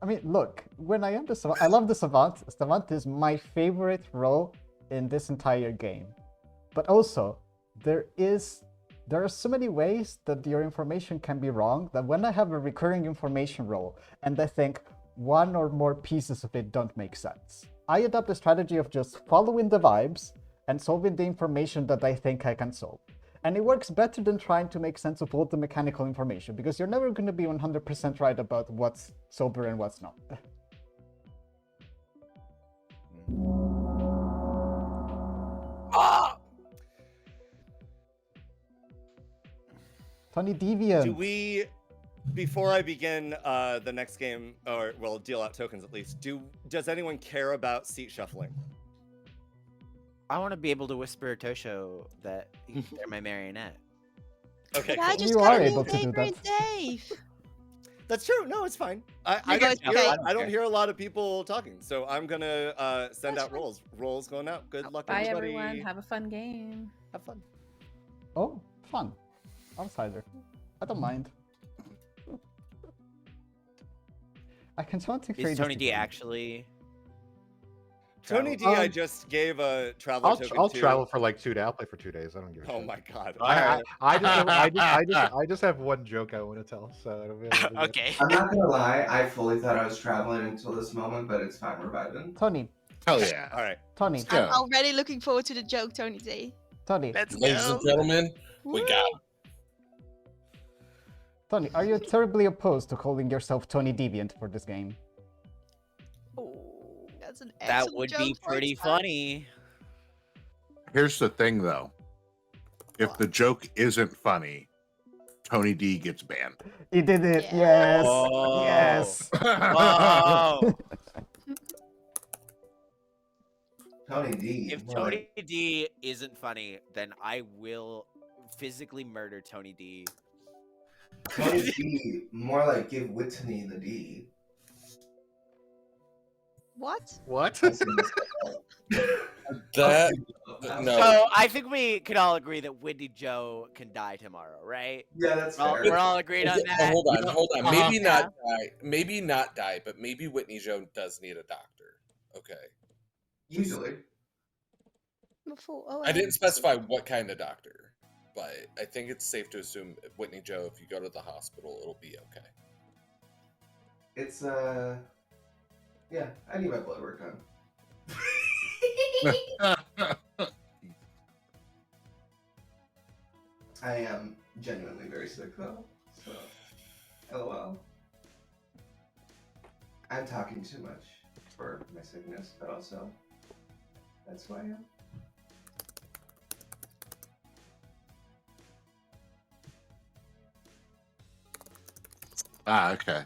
I mean, look, when I am the Savant, I love the Savant. Savant is my favorite role in this entire game. But also, there are so many ways that your information can be wrong that when I have a recurring information role and I think one or more pieces of it don't make sense, I adopt a strategy of just following the vibes and solving the information that I think I can solve. And it works better than trying to make sense of all the mechanical information, because you're never going to be 100% right about what's sober and what's not. Ah! Tony Deviant. Do we, before I begin the next game, or well, deal out tokens at least, does anyone care about seat shuffling? I want to be able to whisper Tosho that they're my marionette. Okay, Yeah, I cool. just You got are a able new to do that. favorite Dave. That's true. No, it's fine. I You guys- okay. don't hear a lot of people talking, so I'm gonna send That's out fine. rolls. Rolls going out. Good luck, Bye, everybody. everyone. Have a fun game. Have fun. Oh, fun. Outsider. I don't mind. I can try to create. Is Tony D actually? Tony D, travel? I just gave a traveler token I'll to. travel for like 2 days. I'll play for 2 days. I don't give a Oh shit. my god. I just have one joke I want to tell, so it'll be good. Okay. I'm not gonna lie, I fully thought I was traveling until this moment, but it's fine, we're vibing. Tony. Hell yeah. All right. Tony. Yeah. I'm already looking forward to the joke, Tony D. Tony. Let's Ladies go. and gentlemen, we got him. Tony, are you terribly opposed to calling yourself Tony Deviant for this game? Oh, that's an That excellent would joke be for a pretty start. funny. Here's the thing, though. If the joke isn't funny, Tony D gets banned. He did it. Yeah. Yes. Oh. Yes. Whoa. Tony D. If more Tony D isn't funny, then I will physically murder Tony D. like, Tony D, more like give Whitney the D. What? What? That no. So I think we can all agree that Whitney Joe can die tomorrow, right? Yeah, that's Well, fair. we're all agreed on that. Hold on. Uh-huh. Maybe not die. Maybe not die, but maybe Whitney Joe does need a doctor. Okay. Usually. Before, oh, I didn't specify what kind of doctor, but I think it's safe to assume Whitney Joe, if you go to the hospital, it'll be okay. It's, yeah, I need my blood work done. I am genuinely very sick though, so LOL. I'm talking too much for my sickness, but also that's who I am. Okay.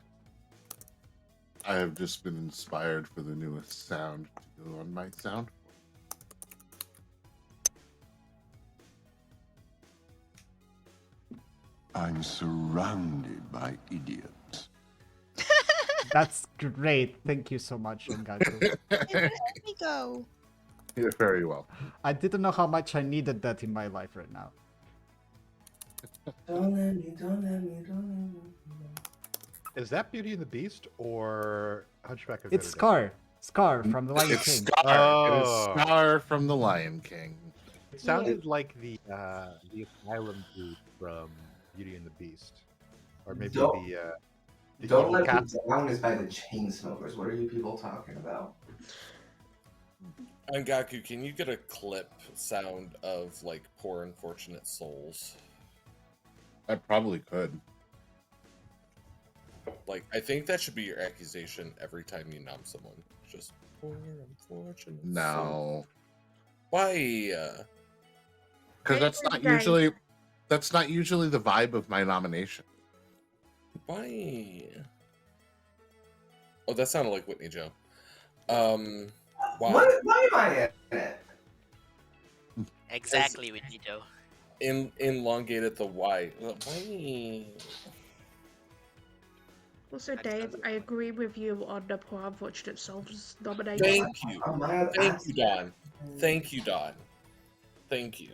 I have just been inspired for the newest sound to go on my sound. I'm surrounded by idiots. That's great. Thank you so much, Ngaku. Let me go. You're very well. I didn't know how much I needed that in my life right now. Don't let me, don't let me, don't let me. Is that Beauty and the Beast or Hunchback of It's Notre Dame? Scar. Scar from The Lion It's King. Scar. It Oh. is Scar from The Lion King. It sounded like the asylum dude from Beauty and the Beast, or maybe Don't- the Don't evil let cat. me down is by the Chainsmokers. What are you people talking about? Angaku, can you get a clip sound of like poor unfortunate souls? I probably could. Like, I think that should be your accusation every time you nom someone. Just poor unfortunate. No. Why? Because that's not usually the vibe of my nomination. Why? Oh, that sounded like Whitney Joe. Wow. Why am I in it? Exactly, Whitney Joe. Elongated the Y. Why? Also, Dave, I agree with you on the poor unfortunate souls nomination. Thank you. Thank you, Don. Thank you, Don. Thank you.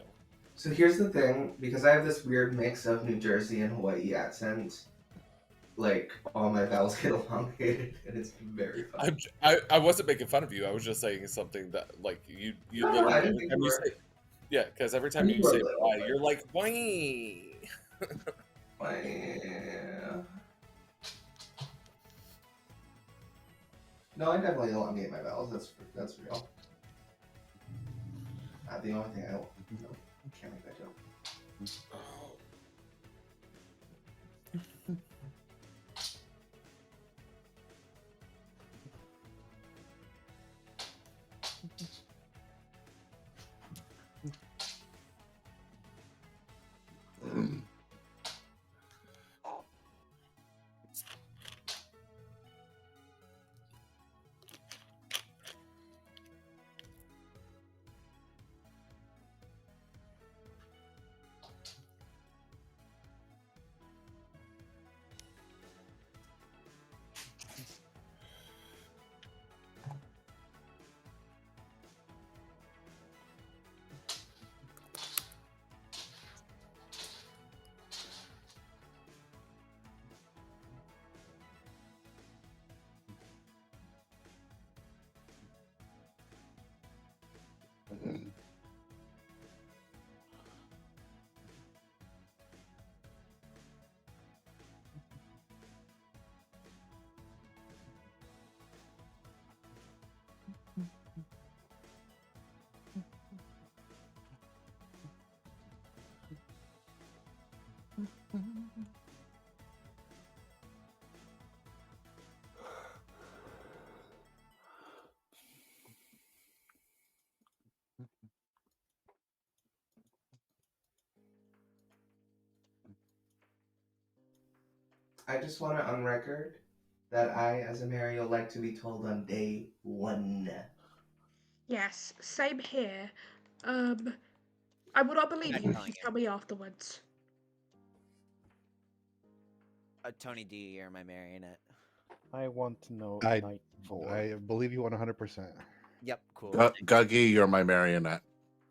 So here's the thing, because I have this weird mix of New Jersey and Hawaii accent, like all my vowels get elongated, and it's very funny. I wasn't making fun of you. I was just saying something that like you No, literally I didn't every think time you you were. say yeah, because every I time knew you you were say little, why, but you're like why. yeah. No, I definitely elongate my vowels. That's real. The only thing I can't make that joke. I just want to on record that I, as a Mario, like to be told on day one. Yes, same here. I will not believe not you if telling you you. tell me afterwards. Tony D, you're my marionette. I want to know. I I believe you 100%. Yep, cool. Guggy, you're my marionette.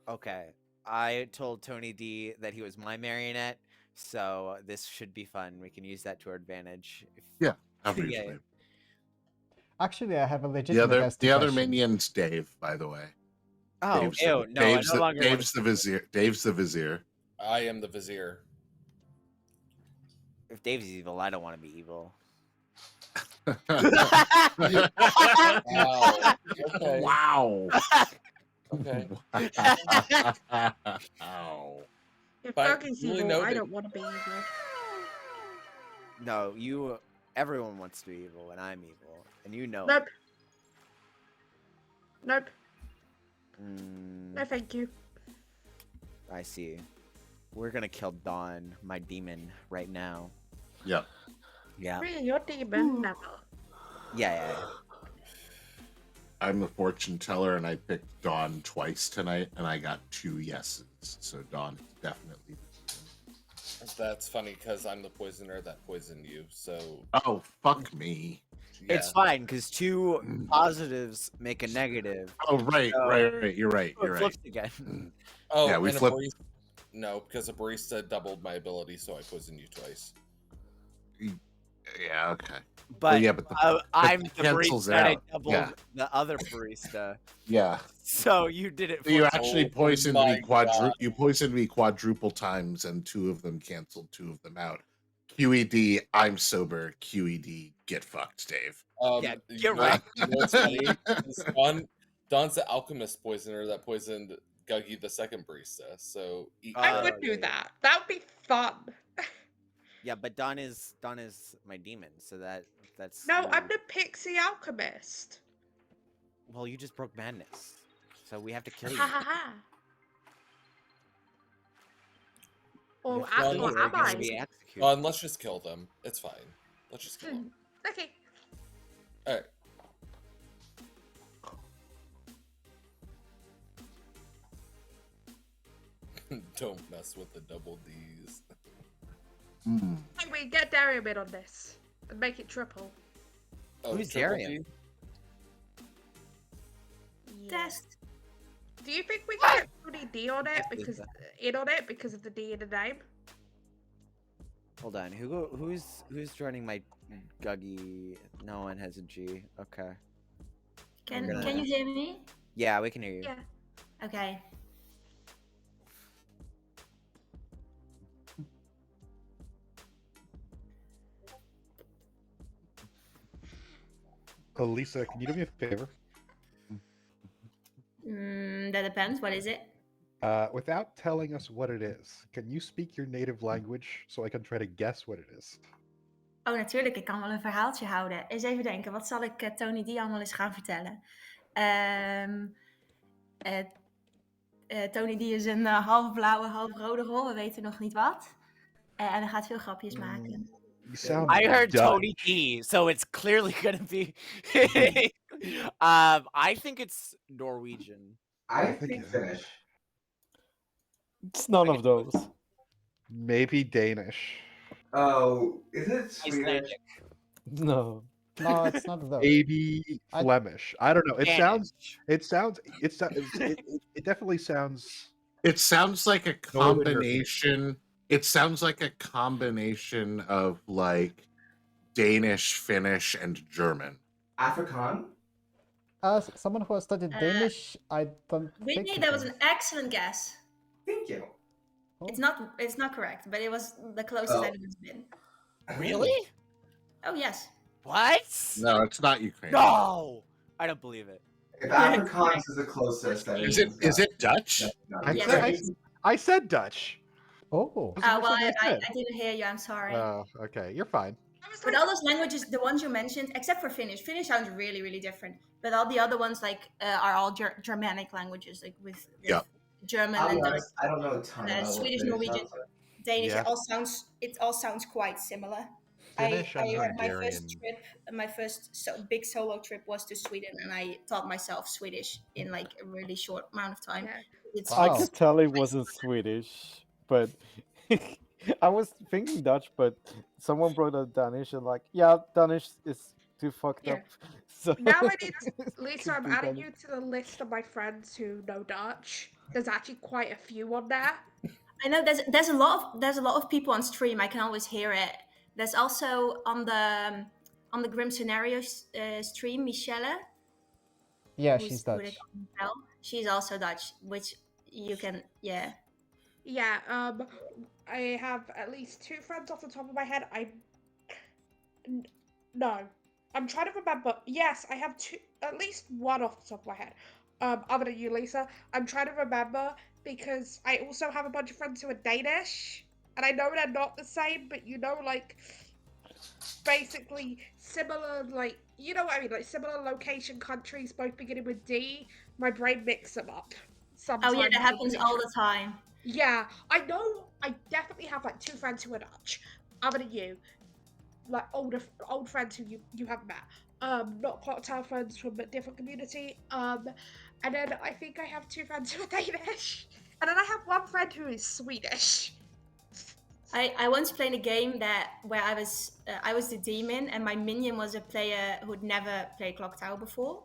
Okay. I told Tony D that he was my marionette, so this should be fun. We can use that to our advantage. Yeah, obviously. Yeah. Actually, I have a The legitimate other question. minion's Dave, by the way. Oh, Dave's ew, the, no, I Dave's no the, longer Dave's want the vizier. Dave's the vizier. I am the vizier. If Dave's evil, I don't want to be evil. Wow. Okay. Wow. Okay. Wow. If But Guggy's duly evil, I noted. don't want to be evil. No, everyone wants to be evil, and I'm evil, and you know. Nope. Nope. Mm, No, thank you. I see. We're gonna kill Dawn, my demon, right now. Yeah. Yeah. Really, your demon? Never. Yeah. I'm a fortune teller, and I picked Dawn twice tonight, and I got 2 yeses. So Dawn is definitely. That's funny because I'm the poisoner that poisoned you. So. Oh, fuck me. Yeah. It's fine because 2 positives make a negative. Oh, right, So right. You're right. it flips again. Oh, yeah, we and flipped. No, because a barista doubled my ability, so I poisoned you twice. Yeah, okay. But, Well, yeah, but I'm the cancels barista and I out. doubled Yeah. the other barista. Yeah. So you did it. So you 4 actually times. poisoned my me God. You poisoned me quadruple times, and 2 of them canceled 2 of them out. QED, I'm sober. QED, get fucked, Dave. Yeah, get right. You know what's funny? Is Don's the alchemist poisoner that poisoned Guggy, the second barista. So I would do that. That would be fun. Yeah, but Dawn is my demon, so that's. No, I'm the pixie alchemist. Well, you just broke madness, so we have to kill you. Ha ha ha. Or If am you're gonna I? be executed. Don, let's just kill them. It's fine. Let's just kill them. Okay. All right. Don't mess with the double D's. Hey, we get Darian on this and make it triple. Oh, Who's triple Darian? D? Yes. Do you think we can get Tony D on it because of the D in the name? Hold on, who's joining my Guggy. No one has a G. Okay. Can gonna- Can you hear me? Yeah, we can hear you. Yeah. Okay. Lisa, can you do me a favor? That depends. What is it? Without telling us what it is, can you speak your native language so I can try to guess what it is? Oh, natuurlijk. Ik kan wel een verhaaltje houden. Eens even denken. Wat zal ik Tony D allemaal eens gaan vertellen? Tony D is een half blauwe, half rode rol. We weten nog niet wat. En hij gaat veel grapjes maken. You sound I heard Dutch. Tony D, so it's clearly gonna be. I think it's Norwegian. I think Finnish. It's none of those. Maybe Danish. Oh, is it Swedish? Icelandic. No. No, it's not those. Maybe I- Flemish. I don't know. It Danish. it definitely sounds. It sounds like a Northern Europe. combination. It sounds like a combination of like Danish, Finnish, and German. Afrikaan? As someone who has studied Danish, I don't think Whitney, it that was is. an excellent guess. Thank you. Oh. It's not correct, but it was the closest anyone's been. Really? Oh yes. What? No, it's not Ukrainian. No! I don't believe it. If Afrikaans is the closest, then Is it Dutch? I, Yes, said, it is. I said Dutch. Oh. That's the Well, first thing I I said. didn't hear you. I'm sorry. Oh, okay. You're fine. But all those languages, the ones you mentioned, except for Finnish, Finnish sounds really, really different. But all the other ones, like, are all Germanic languages, like with Yeah. German I'll be and honest, I don't know a ton about what Swedish, Finnish Norwegian, sounds like. Danish. Yeah. It all sounds quite similar. Finnish and My Hungarian. first trip, my first big solo trip was to Sweden, and I taught myself Swedish in like a really short amount of time. Yeah. It's I just- could tell it wasn't Swedish, but I was thinking Dutch, but someone brought up Danish and like, yeah, Danish is too fucked Yeah. up. So Now I need it Lisa, could I'm be adding Danish. you to the list of my friends who know Dutch. There's actually quite a few on there. I know there's a lot of people on stream. I can always hear it. There's also on the Grim Scenarios stream, Michelle. Yeah, who's she's good at Dutch. Well, she's also Dutch, which you can, yeah. Yeah, I have at least 2 friends off the top of my head. No, I'm trying to remember. Yes, I have 2, at least 1 off the top of my head. Other than you, Lisa, I'm trying to remember because I also have a bunch of friends who are Danish, and I know they're not the same, but you know, like, basically similar, like, you know what I mean, like similar location countries, both beginning with D. My brain mixes them up. Sometimes. Oh yeah, that happens all the time. Yeah, I know. I definitely have like 2 friends who are Dutch, other than you, like old friends who you haven't met. Not Clocktower friends from a different community. And then I think I have 2 friends who are Danish, and then I have 1 friend who is Swedish. I once played a game where I was the demon, and my minion was a player who'd never played Clocktower before.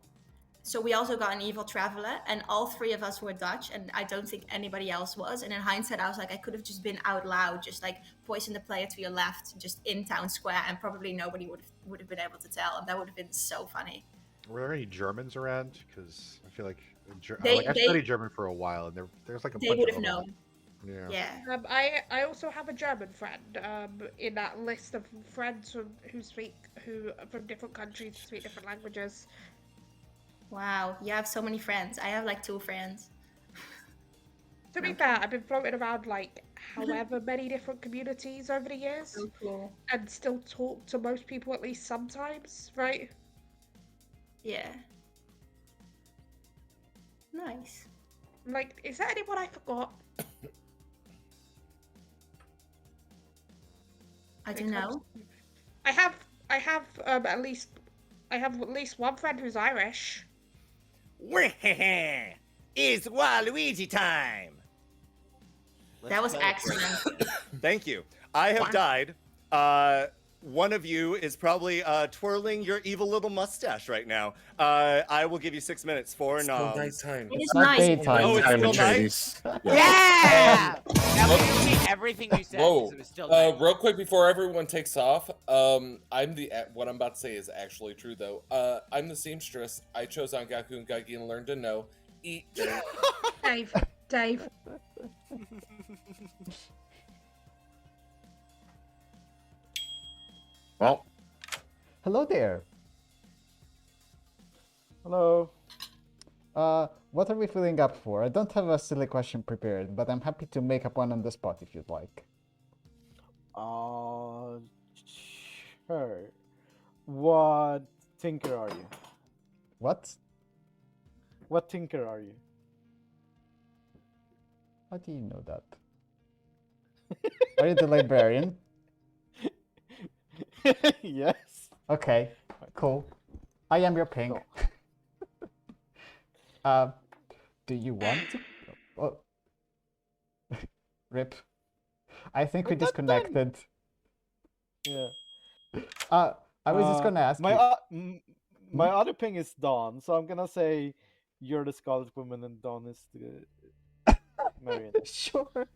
So we also got an evil traveler, and all 3 of us were Dutch, and I don't think anybody else was. And in hindsight, I was like, I could have just been out loud, just like poison the player to your left, just in town square, and probably nobody would have been able to tell, and that would have been so funny. Were there any Germans around? Because I feel like I They- studied German for a while, and there's like a They bunch would of have them. known. Yeah. Yeah. I also have a German friend in that list of friends who from different countries speak different languages. Wow, you have so many friends. I have like 2 friends. To be fair, I've been floating around like however many different communities over the years, So cool. and still talk to most people at least sometimes, right? Yeah. Nice. Like, is there anyone I forgot? I don't know. I have at least 1 friend who's Irish. It's Waluigi time. That was excellent. Thank you. I have died one of you is probably twirling your evil little mustache right now. I will give you 6 minutes for It's still noms. nighttime. It is Not nice. daytime. Oh, it's Time still and night? Chinese. Yeah! That would repeat everything you said. 'cause Whoa. It was still night. Real quick before everyone takes off, what I'm about to say is actually true though. I'm the seamstress. I chose Angaku and Gagi and learned to know. Eat. Dave. Well, Hello there. Hello. What are we filling up for? I don't have a silly question prepared, but I'm happy to make up one on the spot if you'd like. Sure. What tinker are you? What? What tinker are you? How do you know that? Are you the librarian? Yes. Okay, cool. I am your ping. Do you want to? Oh. Rip. I think we I'm not disconnected. Yeah. I was just gonna ask my you. my other ping is Dawn, so I'm gonna say you're the Scarlet Woman and Dawn is the Marionette. Sure.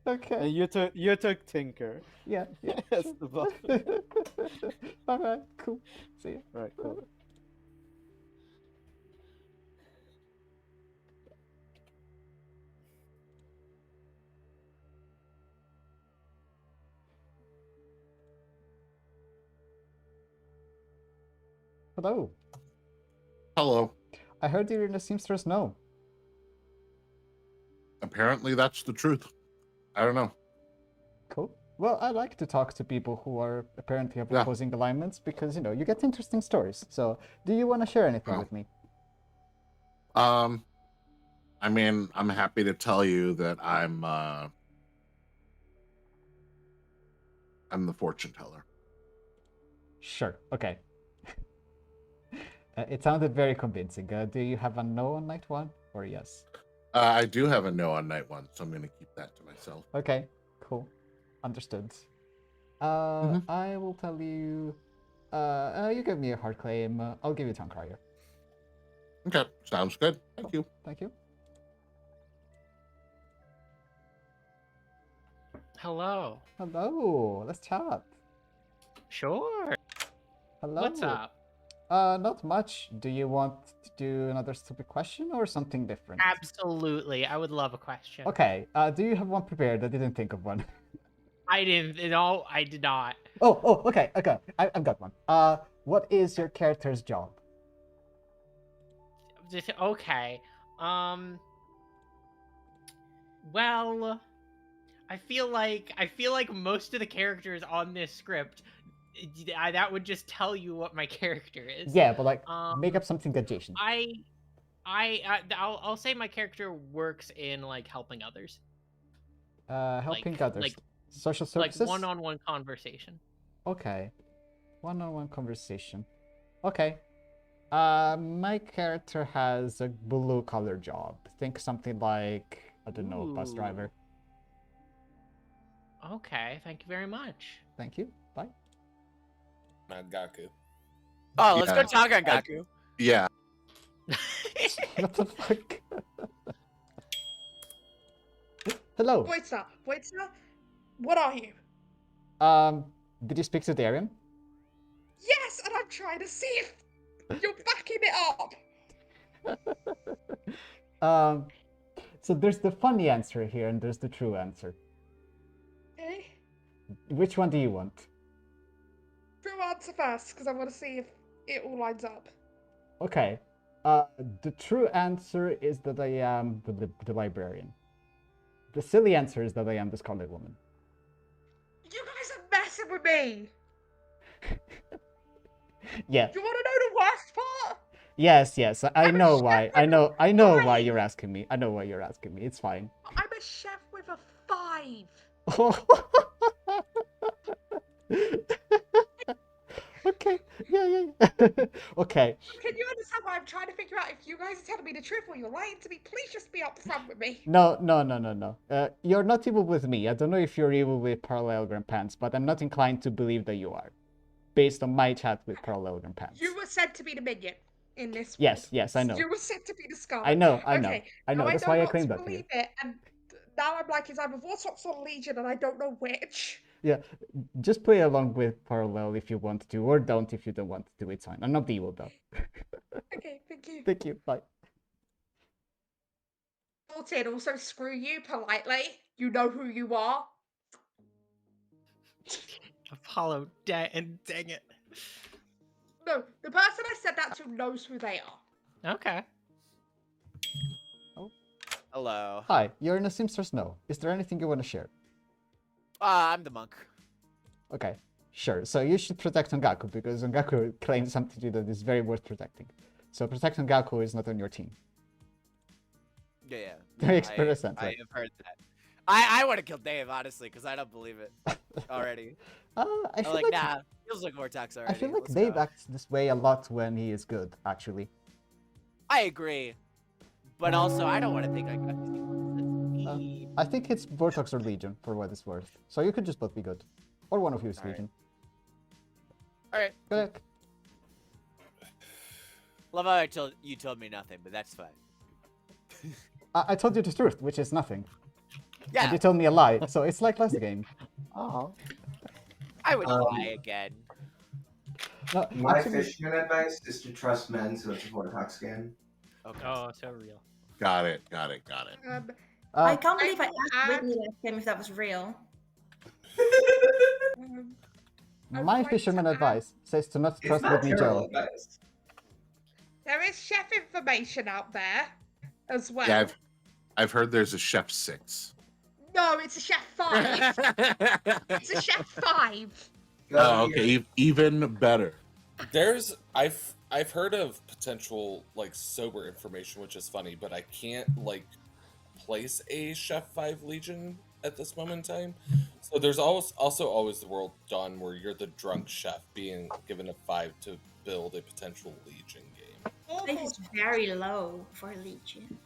Okay. And you took Tinker. Yeah. Yes, sure. the buff. All right. Cool. See you. Right, cool. Hello. hello. I heard you're in the Seamstress. No. Apparently, that's the truth. I don't know. Cool. Well, I like to talk to people who are apparently have opposing alignments because, you know, you get interesting stories. So, do you want to share anything with me? I mean, I'm happy to tell you that I'm the fortune teller. Sure. Okay. It sounded very convincing. Do you have a no on night one or yes? I do have a no on night one, so I'm going to keep that to myself. Okay. Cool. Understood. I will tell you. You give me a hard claim. I'll give you Tongue Crier. Okay, sounds good. Thank you. Thank you. Hello. Hello. Let's chat. Sure. Hello. What's up? Not much. Do you want to do another stupid question or something different? Absolutely. I would love a question. Okay. Do you have one prepared? I didn't think of one. I didn't. No, I did not. Oh, okay. I've got one. What is your character's job? Okay. Well, I feel like most of the characters on this script, that would just tell you what my character is. Yeah, but like, make up something adjacent. I'll say my character works in like helping others. Helping others. Social services? Like one-on-one conversation. Okay. One-on-one conversation. Okay. My character has a blue-collar job. Think something like, I don't know, bus driver. Okay, thank you very much. Thank you. Bye. Gaku. Oh, let's go talk on Gaku. Yeah. What the fuck? Hello. Wait, sir. What are you? Did you speak to Darian? Yes, and I'm trying to see if you're backing it up. So there's the funny answer here and there's the true answer. Eh? Which one do you want? True answer first, because I want to see if it all lines up. Okay. The true answer is that I am the librarian. The silly answer is that I am the Scarlet Woman. You guys are messing with me. Yeah. Do you want to know the worst part? Yes. I know why. I know why you're asking me. I know why you're asking me. It's fine. I'm a chef with a 5. Okay. Yeah. Okay. Can you understand why I'm trying to figure out if you guys are telling me the truth or you're lying to me? Please just be upfront with me. No. You're not evil with me. I don't know if you're evil with Parallelogram Pants, but I'm not inclined to believe that you are, based on my chat with Parallelogram Pants. You were said to be the minion in this. Yes, I know. You were said to be the Scarlet. I know. Okay, now That's I why know I not claimed to that to you. believe it, and now I'm like, it's either Vortex or Legion, and I don't know which. Yeah, just play along with Parallel if you want to, or don't if you don't want to. It's fine. I'm not evil though. Okay, thank you. Thank you. Bye. 14, also screw you politely. You know who you are. Apollo, dang it. No, the person I said that to knows who they are. Okay. Hello. Hi, you're in a Simster Snow. Is there anything you want to share? I'm the monk. Okay, sure. So you should protect Ongaku because Ongaku claims something to you that is very worth protecting. So protect Ongaku is not on your team. Yeah. That makes perfect sense. I Right? have heard that. I want to kill Dave, honestly, because I don't believe it already. I I'm feel like, like nah, feels like Vortex already. I feel like Let's Dave go. acts this way a lot when he is good, actually. I agree. But also, I don't want to think I got these people. I think it's Vortex or Legion, for what it's worth. So you could just both be good. Or one of you is Legion. Alright. Good. Love how you told me nothing, but that's fine. I told you the truth, which is nothing. Yeah. And you told me a lie, so it's like last game. Oh. I would lie again. No, My actually- fisherman advice is to trust men, so it's a Vortex game. Okay. Oh, so real. Got it. I can't believe I will asked add- Whitney last time if that was real. My fisherman advice says to not It's trust not Whitney terrible Joe. advice. There is chef information out there as well. Yeah, I've heard there's a Chef 6. No, it's a chef 5. It's a chef 5. Oh, okay, even better. I've heard of potential like sober information, which is funny, but I can't like place a Chef 5 Legion at this moment in time. So there's also always the world done where you're the drunk chef being given a 5 to build a potential Legion game. I think it's very low for Legion.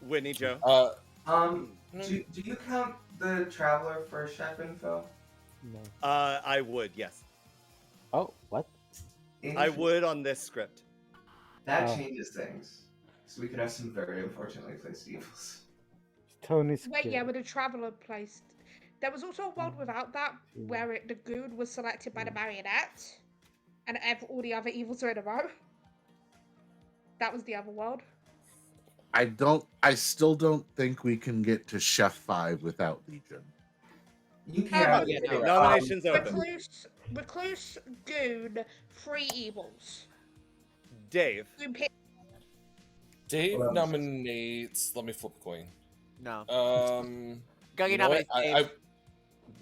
Whitney Joe. Do you count the Traveler for chef info? No. I would, yes. Oh, what? I would on this script. That Oh. changes things. So we could have some very unfortunately placed evils. Tony's Wait, kid. yeah, with a traveler placed. There was also a world without that where the goon was selected by the marionette, and all the other evils are in a row. That was the other world. I still don't think we can get to Chef 5 without Legion. You can. Nominations open. Recluse, goon, 3 evils. Dave. Goon pick. Dave Well, nominates. Let me flip a coin. No. You Guggy know what? nominates Dave.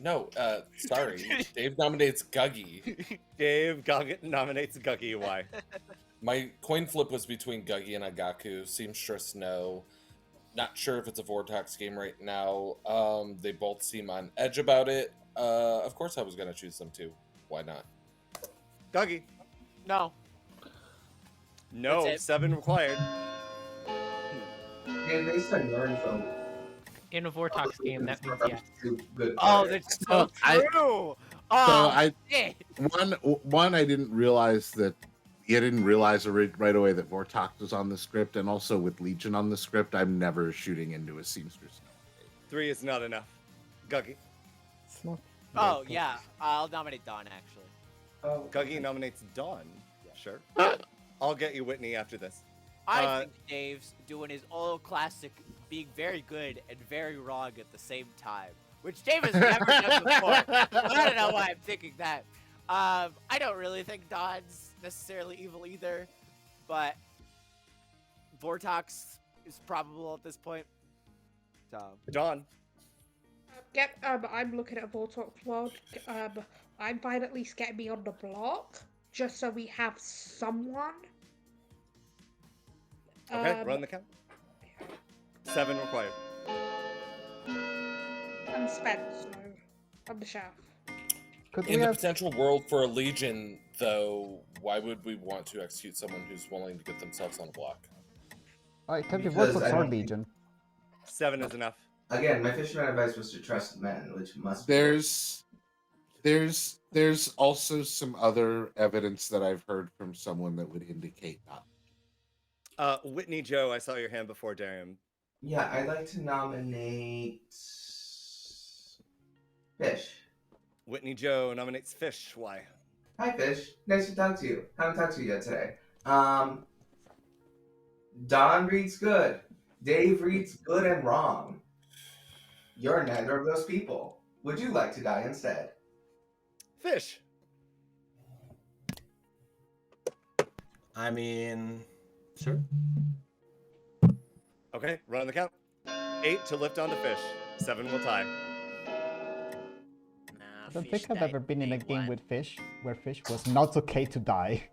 No, sorry. Dave nominates Guggy. Dave nominates Guggy. Why? My coin flip was between Guggy and Agaku. Seamstress, no. Not sure if it's a Vortex game right now. They both seem on edge about it. Of course I was going to choose them too. Why not? Guggy. No. No, That's it. 7 required. And they said learn from. In a Vortex game, that means yes. Oh, that's so I- true. Shit. One I didn't realize that you didn't realize right away that Vortex was on the script, and also with Legion on the script, I'm never shooting into a Seamstress. 3 is not enough. Guggy. It's not. Oh, yeah. I'll nominate Dawn, actually. Oh, Guggy nominates Dawn. Sure. I'll get you Whitney after this. I think Dave's doing his old classic, being very good and very wrong at the same time, which Dave has never done before. I don't know why I'm thinking that. I don't really think Dawn's necessarily evil either, but Vortex is probable at this point. So Dawn. I'm looking at a Vortex world. I'm fine at least getting me on the block, just so we have someone. Okay, run the count. 7 required. I'm spent, so I'm the chef. Could In we the have... potential world for a legion, though, why would we want to execute someone who's willing to get themselves on a block? It can be Because Vortex I or don't think- Legion. 7 is enough. Again, my fisherman advice was to trust men, which must be There's also some other evidence that I've heard from someone that would indicate not. Whitney Joe, I saw your hand before Darium. Yeah, I'd like to nominate Fish. Whitney Joe nominates Fish. Why? Hi, Fish. Nice to talk to you. Haven't talked to you yet today. Don reads good. Dave reads good and wrong. You're neither of those people. Would you like to die instead? Fish. I mean, sure. Okay, run the count. 8 to lift onto Fish. 7 will tie. I don't think I've ever been in a game with Fish where Fish was not okay to die.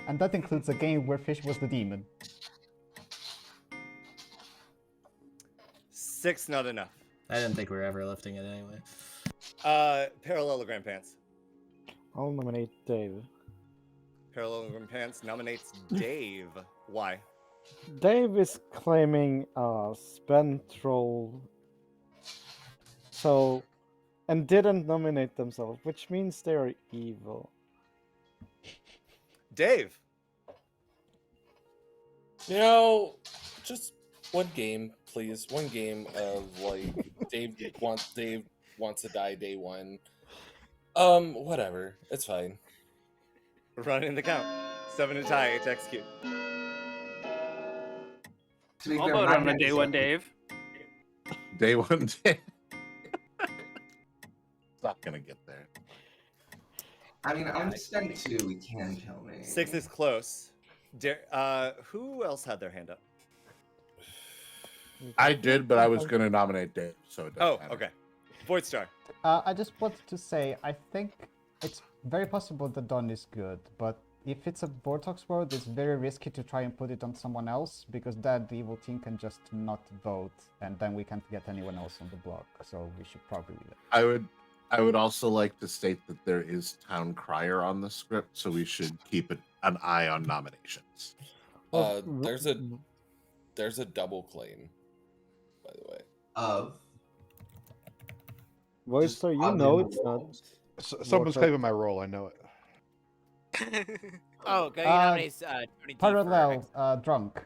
And that includes a game where Fish was the demon. 6 not enough. I didn't think we were ever lifting it anyway. Parallelogram Pants. I'll nominate Dave. Parallelogram Pants nominates Dave. Why? Dave is claiming Spectral, so, and didn't nominate themselves, which means they are evil. Dave. You know, just one game, please. One game of like Dave wants to die day one. Whatever. It's fine. Running the count. 7 to tie, 8 to execute. I'll vote on the day one, Dave. Day one, Dave. Not gonna get there. I mean, I'm spent 2. He can kill me. 6 is close. Who else had their hand up? I did, but I was gonna nominate Dave, so it doesn't matter. Okay. Void Star. I just wanted to say, I think it's very possible that Dawn is good, but if it's a Vortex world, it's very risky to try and put it on someone else, because then the evil team can just not vote, and then we can't get anyone else on the block, so we should probably leave it. I would also like to state that there is Town Crier on the script, so we should keep an eye on nominations. There's a double claim, by the way. Of? Voice, you know it's not. Someone's claiming my role. I know it. Oh, Guggy nominates Tony D Parallel, Drunk.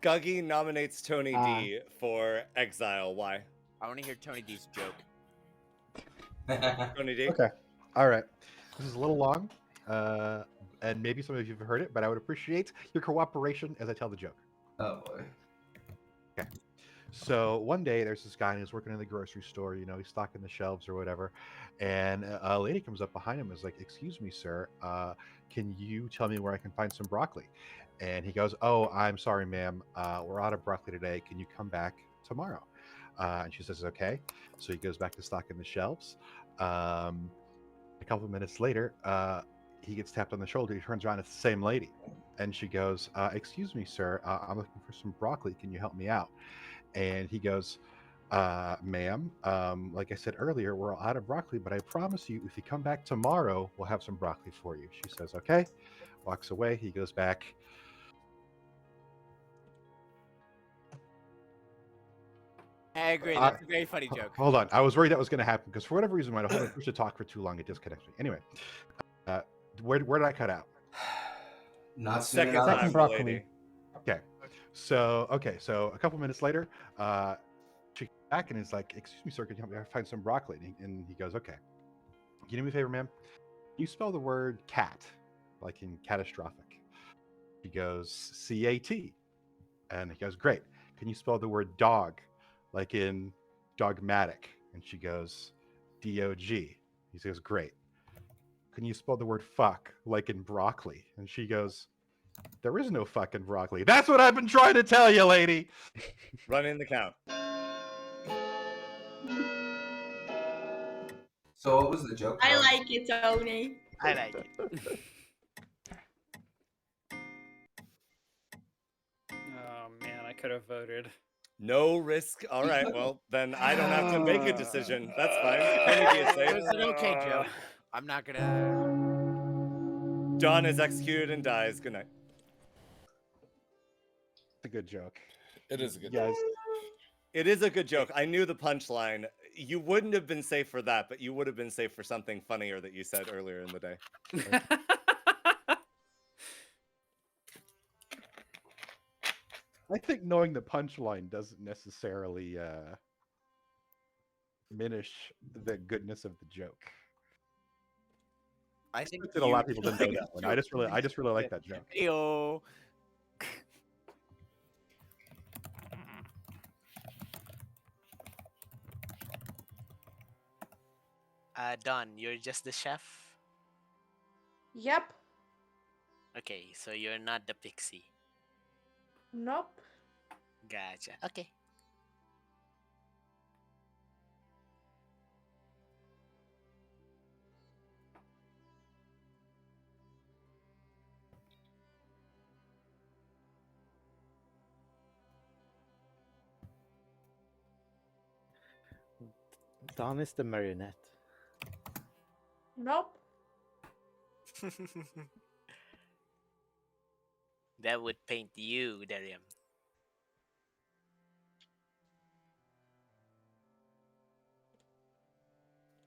Guggy nominates Tony D for Exile. Why? I want to hear Tony D's joke. Tony D. Okay. All right. This is a little long, and maybe some of you have heard it, but I would appreciate your cooperation as I tell the joke. Oh boy. Okay. So one day there's this guy and he's working in the grocery store, you know, he's stocking the shelves or whatever. And a lady comes up behind him and is like, "Excuse me, sir, can you tell me where I can find some broccoli?" And he goes, "Oh, I'm sorry, ma'am. We're out of broccoli today. Can you come back tomorrow?" And she says, "Okay." So he goes back to stocking the shelves. A couple of minutes later, he gets tapped on the shoulder. He turns around, it's the same lady. And she goes, "Excuse me, sir, I'm looking for some broccoli. Can you help me out?" And he goes, "Ma'am, like I said earlier, we're out of broccoli, but I promise you, if you come back tomorrow, we'll have some broccoli for you." She says, "Okay." Walks away. He goes back. I agree. That's a very funny joke. Hold on. I was worried that was going to happen because for whatever reason, when I hold push to talk for too long, it disconnects me. Anyway, where did I cut out? Not Second broccoli. Okay. So a couple minutes later, she comes back and is like, "Excuse me, sir, can you help me find some broccoli?" And he goes, "Okay. Can you do me a favor, ma'am? You spell the word cat, like in catastrophic." He goes, "C-A-T." And he goes, "Great. Can you spell the word dog, like in dogmatic?" And she goes, D-O-G. He says, "Great. Can you spell the word fuck, like in broccoli?" And she goes, "There is no fucking broccoli." That's what I've been trying to tell you, lady. Running the count. So what was the joke? I like it, Tony. I like it. Oh man, I could have voted. No risk. All right, well, then I don't have to make a decision. That's fine. Plenty be It safe. was an okay joke. I'm not gonna. Dawn is executed and dies. Good night. It's a good joke. It is a good Yes. It is a good joke. I knew the punchline. You wouldn't have been safe for that, but you would have been safe for something funnier that you said earlier in the day. I think knowing the punchline doesn't necessarily diminish the goodness of the joke. I think That a lot of people didn't know that one. I just really like that joke. Yo. Don, you're just the chef? Yep. Okay, so you're not the pixie. Nope. Gotcha. Okay. Don is the marionette. Nope. That would paint you, Darium.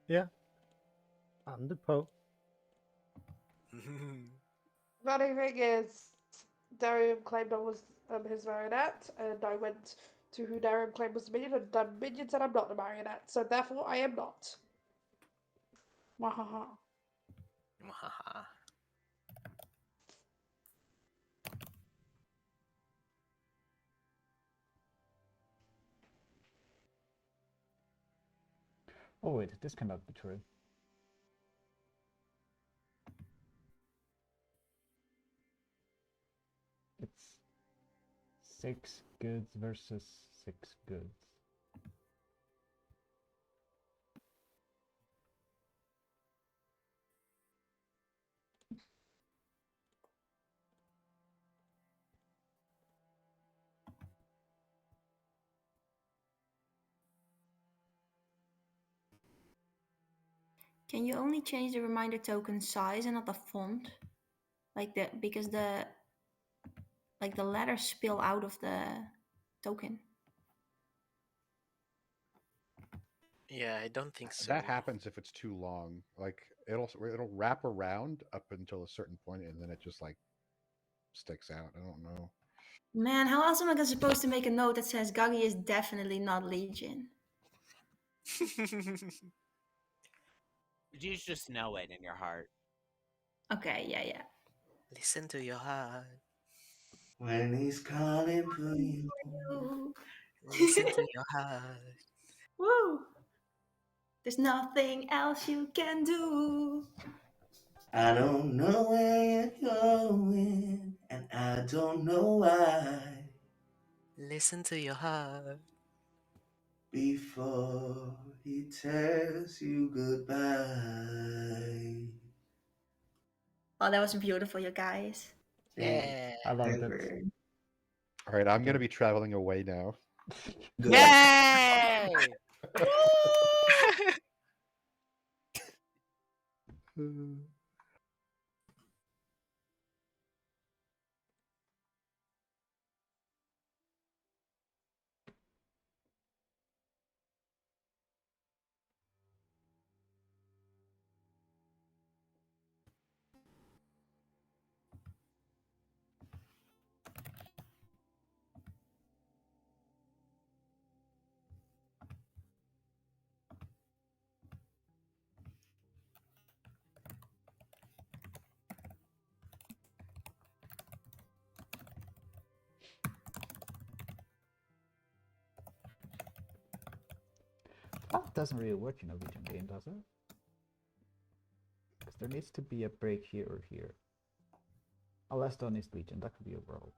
Yeah. I'm the Poe. Funny thing is, Darium claimed I was his marionette, and I went to who Darium claimed was the minion, and Minion said I'm not the marionette, so therefore I am not. Wahaha. Wahaha. Oh wait, this cannot be true. It's 6 goods versus 6 goods. Can you only change the reminder token size and not the font? Because the letters spill out of the token. Yeah, I don't think so. That happens if it's too long. Like it'll wrap around up until a certain point, and then it just like sticks out. I don't know. Man, how else am I supposed to make a note that says Gagi is definitely not Legion? You just know it in your heart. Okay, yeah. Listen to your heart. When he's calling for you. Listen to your heart. Woo! There's nothing else you can do. I don't know where you're going, and I don't know why. Listen to your heart. Before he tells you goodbye. Oh, that was beautiful, you guys. Yeah. I loved it. All right, I'm gonna be traveling away now. Yay! That doesn't really work in a Legion game, does it? Because there needs to be a break here or here. Unless Dawn is Legion, that could be a world.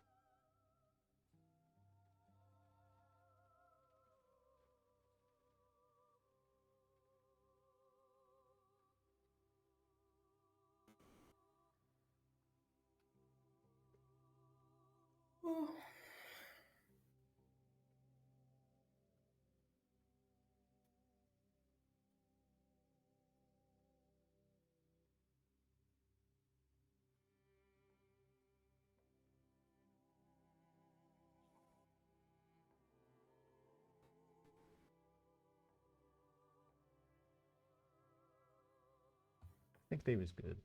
think Dave is good.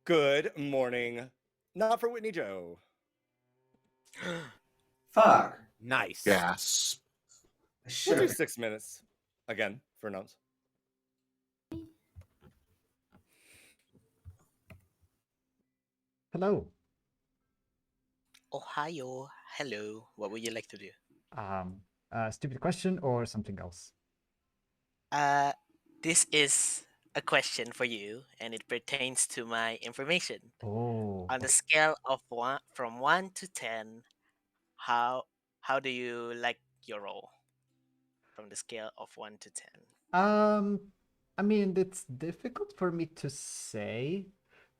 Good morning. Not for Whitney Joe. Fuck. Nice. Yes. We'll do 6 minutes again for notes. Hello. Ohio. Hello. What would you like to do? Stupid question or something else? This is a question for you, and it pertains to my information. Oh. On the scale of from 1 to 10, how do you like your role? From the scale of 1 to 10. I mean, it's difficult for me to say.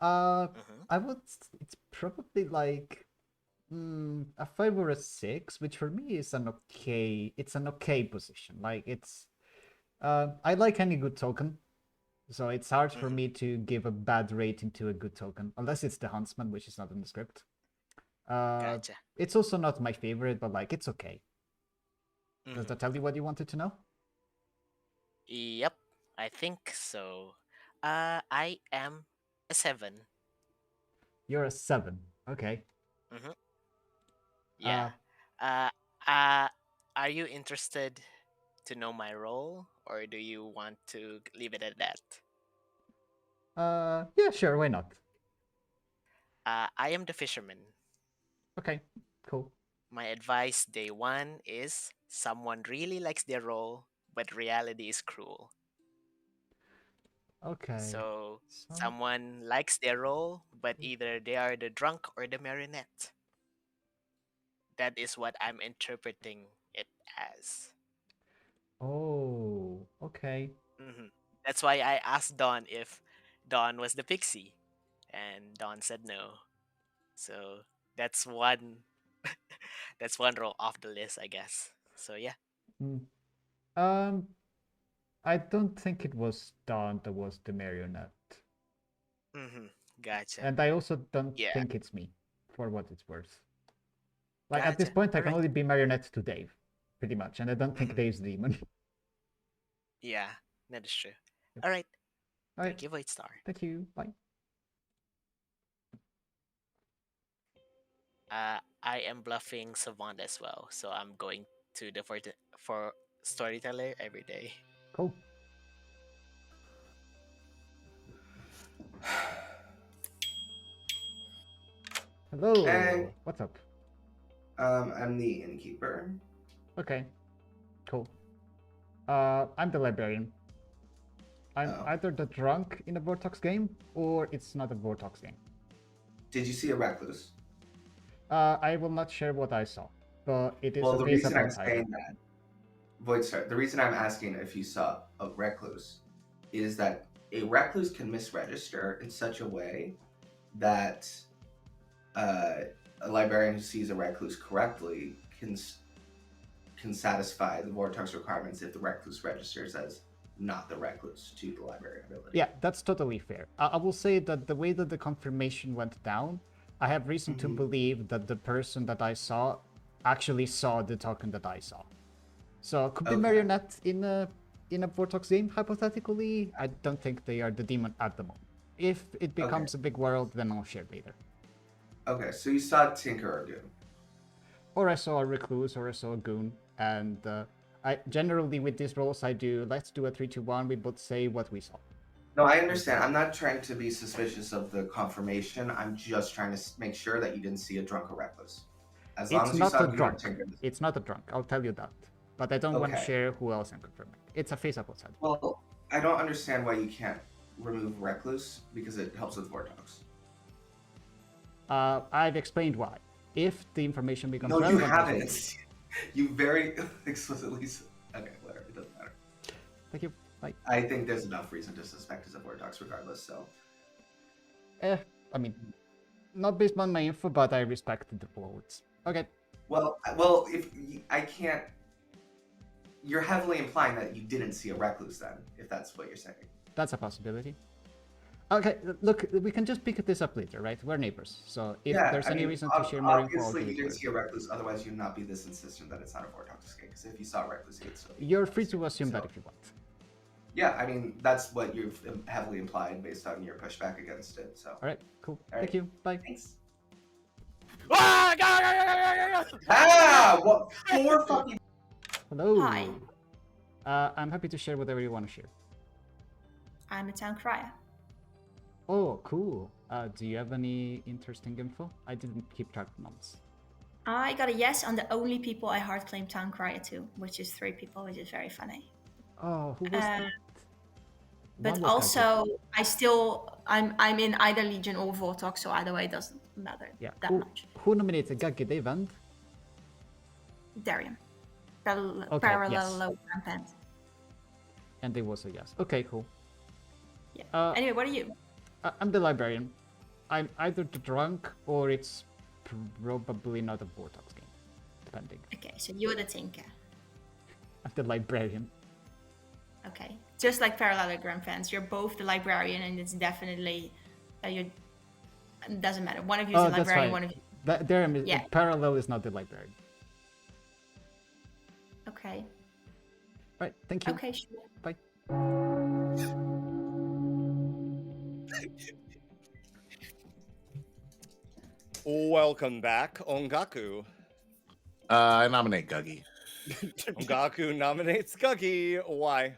I would. It's probably like a 5 or a 6, which for me is an okay. It's an okay position. Like it's. I like any good token, so it's hard for me to give a bad rating to a good token, unless it's the Huntsman, which is not in the script. Gotcha. It's also not my favorite, but like it's okay. Does that tell you what you wanted to know? Yep, I think so. I am a 7. You're a 7. Okay. Yeah. Are you interested to know my role, or do you want to leave it at that? Yeah, sure. Why not? I am the fisherman. Okay, cool. My advice day 1 is someone really likes their role, but reality is cruel. Okay. So someone likes their role, but either they are the drunk or the marionette. That is what I'm interpreting it as. Oh, okay. That's why I asked Dawn if Dawn was the pixie, and Dawn said no. So that's one. That's one roll off the list, I guess. So yeah. I don't think it was Dawn that was the marionette. Gotcha. And I also don't think it's me, for what it's worth. Like at this Gotcha. point, I can only be marionette to Dave, pretty much, and I don't think Dave's demon. Yeah, that is true. All right. Thank you, Void Star. Thank you. Bye. I am bluffing Savant as well, so I'm going to the for storyteller every day. Cool. Hello. Hey. What's up? I'm the innkeeper. Okay. Cool. I'm the librarian. I'm either the drunk in a Vortox game, or it's not a Vortox game. Did you see a recluse? I will not share what I saw, but it is Well, a the piece reason of I'm saying that, Voidstar, the reason I'm asking if you saw a recluse is that a recluse can misregister in such a way that a librarian who sees a recluse correctly can satisfy the Vortex requirements if the recluse registers as not the recluse to the librarian ability. Yeah, that's totally fair. I will say that the way that the confirmation went down, I have reason to believe that the person that I saw actually saw the token that I saw. So it could be marionette in a Vortox game, hypothetically. I don't think they are the demon at the moment. If it becomes a big world, then I'll share later. Okay, so you saw Tinker or Goon. Or I saw a recluse, or I saw a goon, and I generally with these rolls I do, let's do a 3-2-1, we both say what we saw. No, I understand. I'm not trying to be suspicious of the confirmation. I'm just trying to make sure that you didn't see a drunk or recluse. As long It's as you not saw a New York drunk. Tinker. It's not a drunk. I'll tell you that. But I don't want to Okay. share who else I'm confirming. It's a face-up outside. Well, I don't understand why you can't remove Recluse because it helps with Vortox. I've explained why. If the information becomes No, you relevant, I'll tell you. haven't. You very explicitly. Okay, whatever. It doesn't matter. Thank you. Bye. I think there's enough reason to suspect it's a Vortox regardless. So. I mean, not based on my info, but I respect the votes. Okay. Well, if I can't, you're heavily implying that you didn't see a Recluse then, if that's what you're saying. That's a possibility. Okay, look, we can just pick this up later, right? We're neighbors, so if there's any reason to share more info, I'll obviously give you it didn't to see a Recluse, otherwise you'd not be this insistent that it's not a Vortox escape. Because if you saw a Recluse, you'd still. You're free to assume that if you want. Yeah, I mean that's what you've heavily implied based on your pushback against it. So. All right, cool. All right. Thank you. Bye. Thanks. Ah! What? 4 fucking. Hello. Hi. I'm happy to share whatever you want to share. I'm a town crier. Oh, cool. Do you have any interesting info? I didn't keep track of numbers. I got a yes on the only people I hard claim town crier to, which is 3 people, which is very funny. Oh, who was that? But One was also, I'm in either Legion or Vortox, so either way it doesn't matter that much. Who nominated Gaggy Dave and? Darian. Okay, Parallel yes. low rampant. And there was a yes. Okay, cool. Yeah. Anyway, what are you? I'm the librarian. I'm either the drunk or it's probably not a Vortox game, depending. Okay, so you're the tinker. I'm the librarian. Okay. Just like Parallelogram fans, you're both the librarian, and it's definitely it doesn't matter. One of you is the librarian, one of you. Parallel is not the librarian. Okay. Right. Thank you. Okay, sure. Bye. Welcome back, Ongaku. I nominate Guggy. Ongaku nominates Guggy. Why?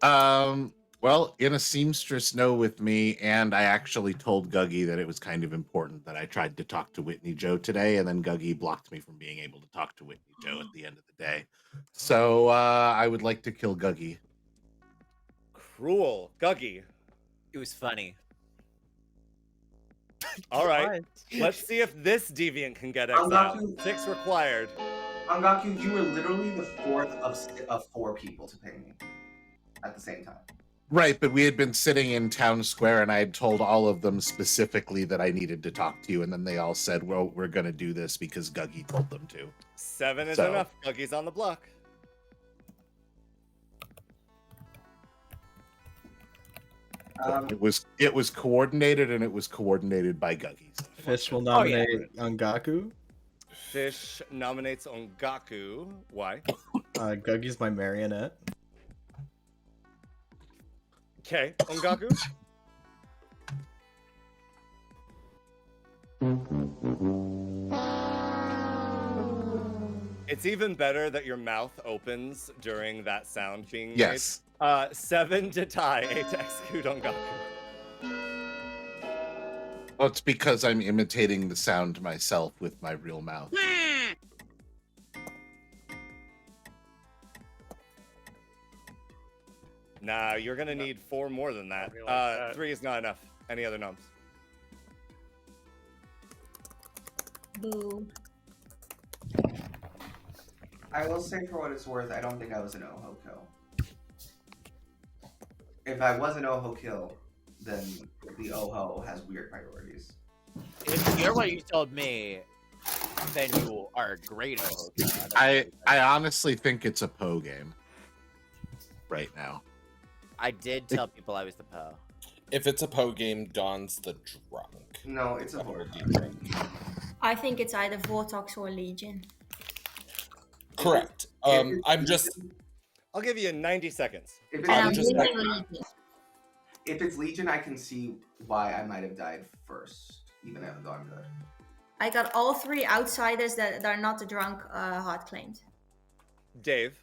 Well, in a seamstress know with me, and I actually told Guggy that it was kind of important that I tried to talk to Whitney Joe today, and then Guggy blocked me from being able to talk to Whitney Joe at the end of the day. So I would like to kill Guggy. Cruel. Guggy. It was funny. All right. Let's see if this deviant can get exiled. Ongaku. 6 required. Ongaku, you were literally the 4th of 4 people to ping me at the same time. Right, but we had been sitting in town square, and I had told all of them specifically that I needed to talk to you, and then they all said, well, we're going to do this because Guggy told them to. 7 is enough. Guggy's on the block. It was coordinated, and it was coordinated by Guggy. Fish will nominate Ongaku. Fish nominates Ongaku. Why? Guggy's my marionette. Okay, Ongaku. It's even better that your mouth opens during that sound being made. Yes. 7 to tie, 8 to execute Ongaku. Well, it's because I'm imitating the sound myself with my real mouth. Nah, you're gonna need 4 more than that. 3 is not enough. Any other noms? Boo. I will say for what it's worth, I don't think I was an Oho kill. If I was an Oho kill, then the Oho has weird priorities. If you're what you told me, then you are a great Oho kill. I honestly think it's a Poe game right now. I did tell people I was the Poe. If it's a Poe game, Don's the drunk. No, it's a Vortox. I think it's either Vortox or Legion. Correct. I'm just. I'll give you 90 seconds. If it's Legion, I can see why I might have died first, even though I'm good. I got all 3 outsiders that are not the drunk hard claimed. Dave.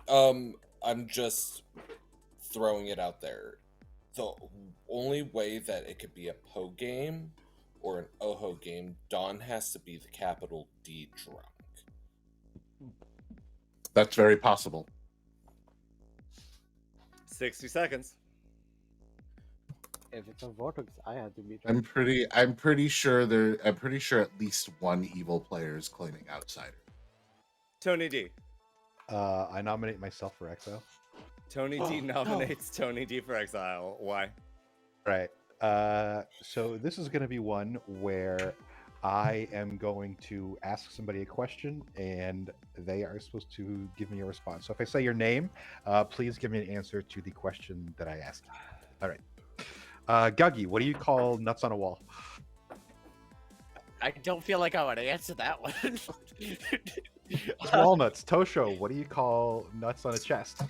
I'm just throwing it out there. The only way that it could be a Poe game or an Oho game, Dawn has to be the capital D drunk. That's very possible. 60 seconds. If it's a vortex, I had to be. I'm pretty sure at least one evil player is claiming outsider. Tony D. I nominate myself for exile. Tony D nominates Tony D for exile. Why? Right. So this is going to be one where I am going to ask somebody a question, and they are supposed to give me a response. So if I say your name, please give me an answer to the question that I asked you. All right. Guggy, what do you call nuts on a wall? I don't feel like I want to answer that one. It's walnuts. Tosho, what do you call nuts on a chest?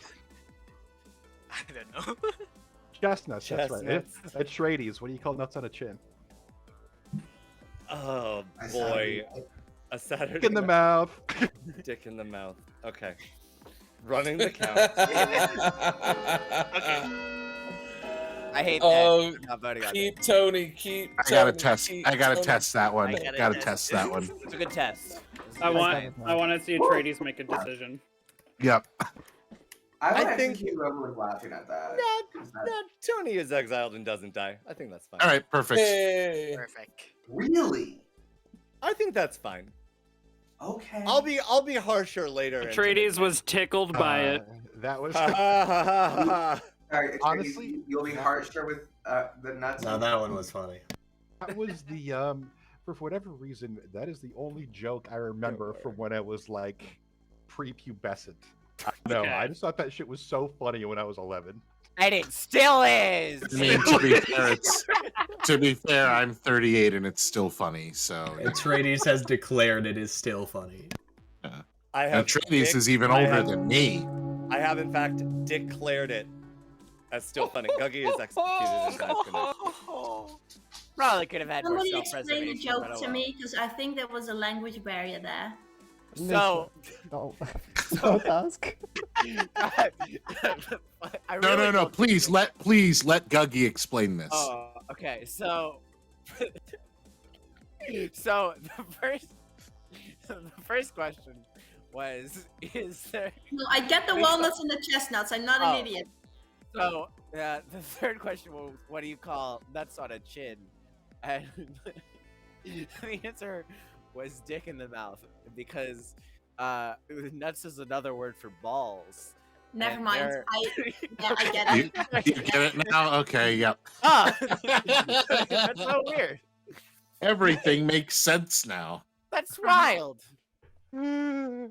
I don't know. Chestnuts, that's right. Chestnuts. At Schrady's, what do you call nuts on a chin? Oh boy. A Saturday. Dick in the mouth. Dick in the mouth. Okay. Running the count. Okay. I hate Oh, that. I'm not voting on keep it. Tony. Keep. I gotta Tony, test. keep I gotta Tony. test that one. I Gotta test that one. It's a good test. I want to see Atreides make a decision. Yep. I would I actually think- keep everyone laughing at that. Tony is exiled and doesn't die. I think that's fine. All right. Perfect. Hey. Perfect. Really? I think that's fine. Okay. I'll be harsher later. Atreides was tickled by it. That was Sorry, honestly, you'll be harsher with the nuts. No, that one was funny. that was the for whatever reason, that is the only joke I remember from when I was like prepubescent. No, Okay. I just thought that shit was so funny when I was 11. And it still is. I mean, to be fair, I'm 38 and it's still funny. So Atreides has declared it is still funny. I and have Atreides is even older than me. I have in fact declared it as still funny. Guggy is executed as Vasquez. Probably could have had more Somebody explain the self-preservation. joke but oh to well. me, because I think there was a language barrier there. So, No. Don't ask. No. Please let Guggy explain this. Oh, okay. So, so the first question was: is there? No, I get the walnuts and the chestnuts. I'm not an idiot. So, the third question was: what do you call nuts on a chin? And the answer was dick in the mouth, because nuts is another word for balls. Never And mind. they're- I get it. You get it now? Okay, yep. Ah, that's so weird. Everything makes sense now. That's wild. Hey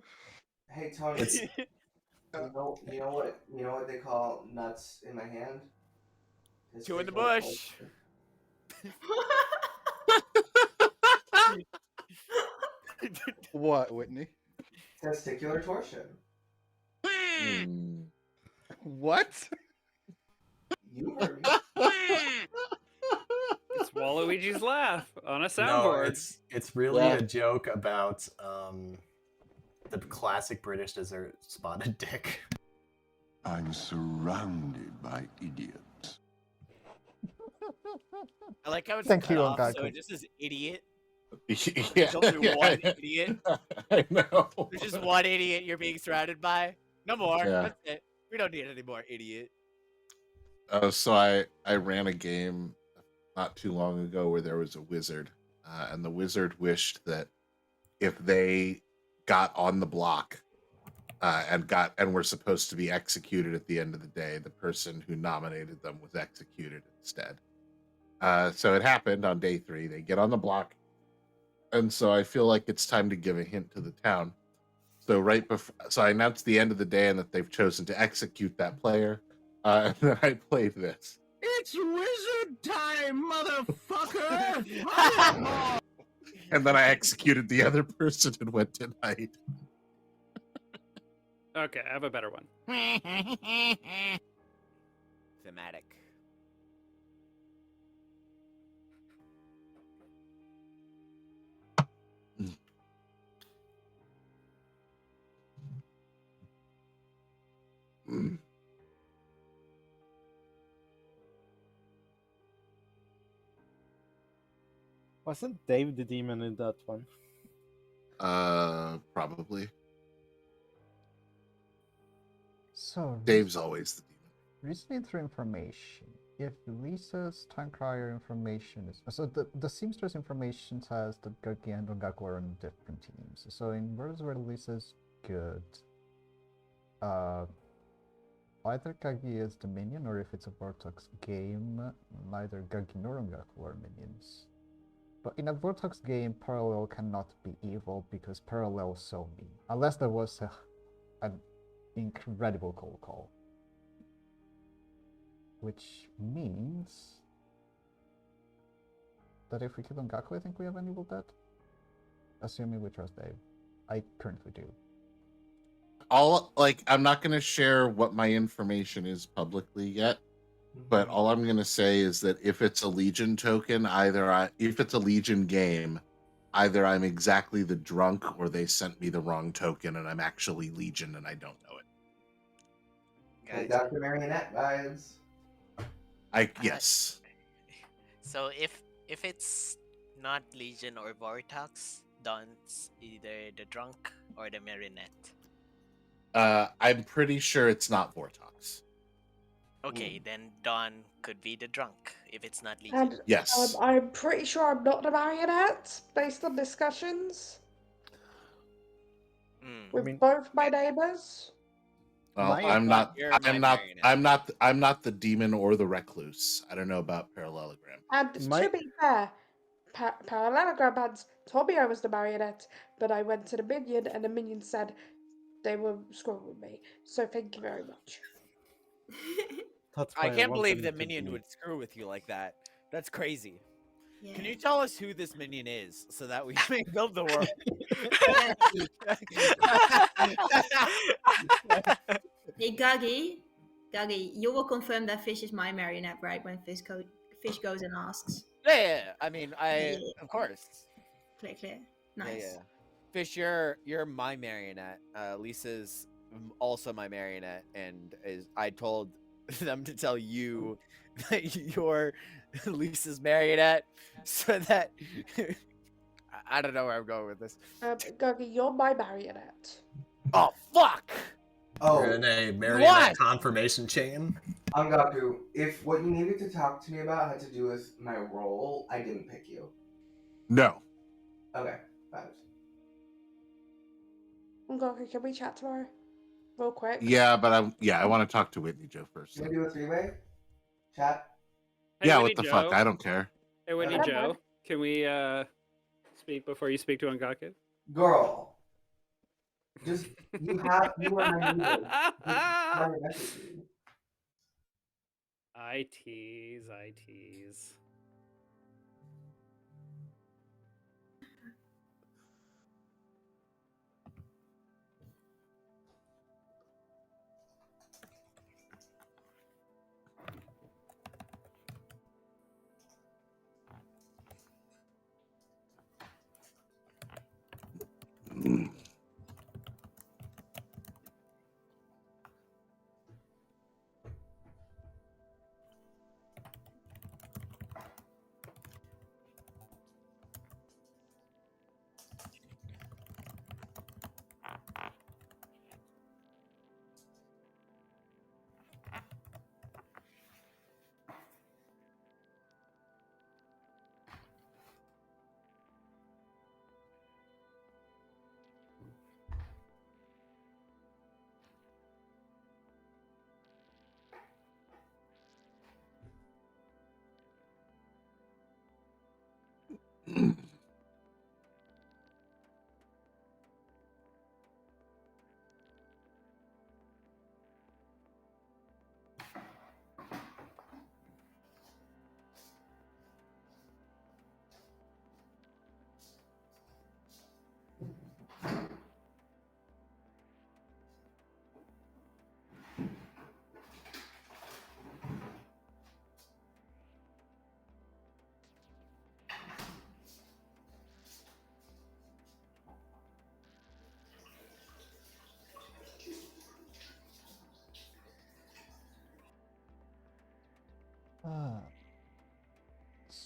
Tony, It's- you know what they call nuts in my hand? Two in the bush. What, Whitney? Testicular torsion. What? You heard me. It's Waluigi's laugh on a No, soundboard. it's really Yeah. a joke about the classic British dessert, spotted dick. I'm surrounded by idiots. I like how it's Thank cut you, off, so Ongaku. it just says idiot. Yeah, There's only one idiot. I know. There's just one idiot you're being surrounded by. No more. Yeah. That's it. We don't need any more idiot. So I ran a game not too long ago where there was a wizard, and the wizard wished that if they got on the block and were supposed to be executed at the end of the day, the person who nominated them was executed instead. So it happened on day 3. They get on the block, and so I feel like it's time to give a hint to the town. So so I announced the end of the day and that they've chosen to execute that player, and then I played this. It's wizard time, motherfucker! And then I executed the other person and went to night. Okay, I have a better one. Thematic. Wasn't Dave the demon in that one? Probably. So Dave's always the demon. reasoning through information. If Lisa's time crier information is so the seamstress information says that Gaki and Ongaku are on different teams. So in words where Lisa's good, either Gagi is the minion, or if it's a Vortex game, neither Gagi nor Ongaku are minions. But in a Vortex game, Parallel cannot be evil because Parallel is so mean. Unless there was an incredible cold call. Which means that if we kill Ongaku, I think we have an evil dead. Assuming we trust Dave. I currently do. I'm not gonna share what my information is publicly yet, but all I'm gonna say is that if it's a Legion token, if it's a Legion game, either I'm exactly the drunk or they sent me the wrong token and I'm actually Legion and I don't know it. Like Dr. Marionette vibes. Yes. So if it's not Legion or Vortex, Don's either the drunk or the marionette. I'm pretty sure it's not Vortex. Okay, then Don could be the drunk if it's not Legion. And Yes. I'm pretty sure I'm not the marionette, based on discussions with both my neighbors. Well, I'm not the demon or the recluse. I don't know about parallelogram. And to be fair, Parallelogram had told me I was the marionette, but I went to the minion and the minion said they were screwing with me. So thank you very much. I can't believe the minion would screw with you like that. That's crazy. Can you tell us who this minion is so that we can build the world? Hey, Gagi, you will confirm that Fish is my marionette, right? When Fish goes and asks. Yeah. I mean, of course. Clear. Nice. Yeah. Fish, you're my marionette. Lisa's also my marionette, and I told them to tell you that you're Lisa's marionette, so that I don't know where I'm going with this. Guggy, you're my marionette. Oh fuck! We're in a marionette confirmation chain. Angaku, if what you needed to talk to me about had to do with my role, I didn't pick you. No. Okay, vibes. Angaku, can we chat tomorrow? Real quick. Yeah, but I want to talk to Whitney Joe first. Can we do a three-way? Chat? Hey, Yeah, Whitney what the Joe. fuck? I don't care. Hey, Whitney Joe, can we speak before you speak to Ongaku? Girl. Just, you are my leader. Just try to message me. I tease.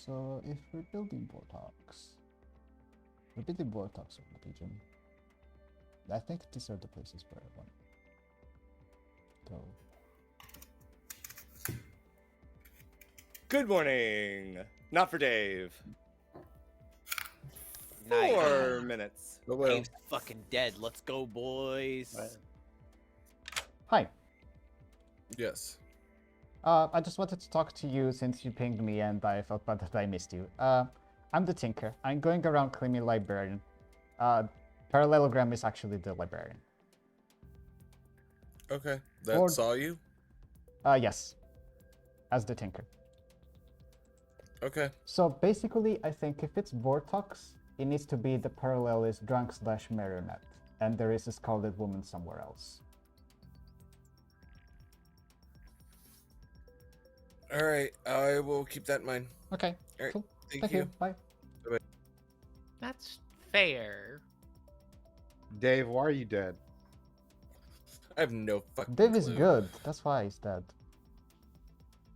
So if we're building Vortox, we're building Vortox on the region. I think these are the places where I want to go. Good morning. Not for Dave. Nice. 4 minutes. Dave's fucking dead. Let's go, boys. Hi. Yes. I just wanted to talk to you since you pinged me and I felt bad that I missed you. I'm the Tinker. I'm going around claiming librarian. Parallelogram is actually the librarian. Okay. That Or- saw you? Yes. As the Tinker. Okay. So basically, I think if it's Vortox, it needs to be the parallelist drunk/marionette, and there is a Scalded Woman somewhere else. All right. I will keep that in mind. Okay. All right. Cool. Thank you. you. Bye. Bye-bye. That's fair. Dave, why are you dead? I have no fucking Dave is clue. good. That's why he's dead.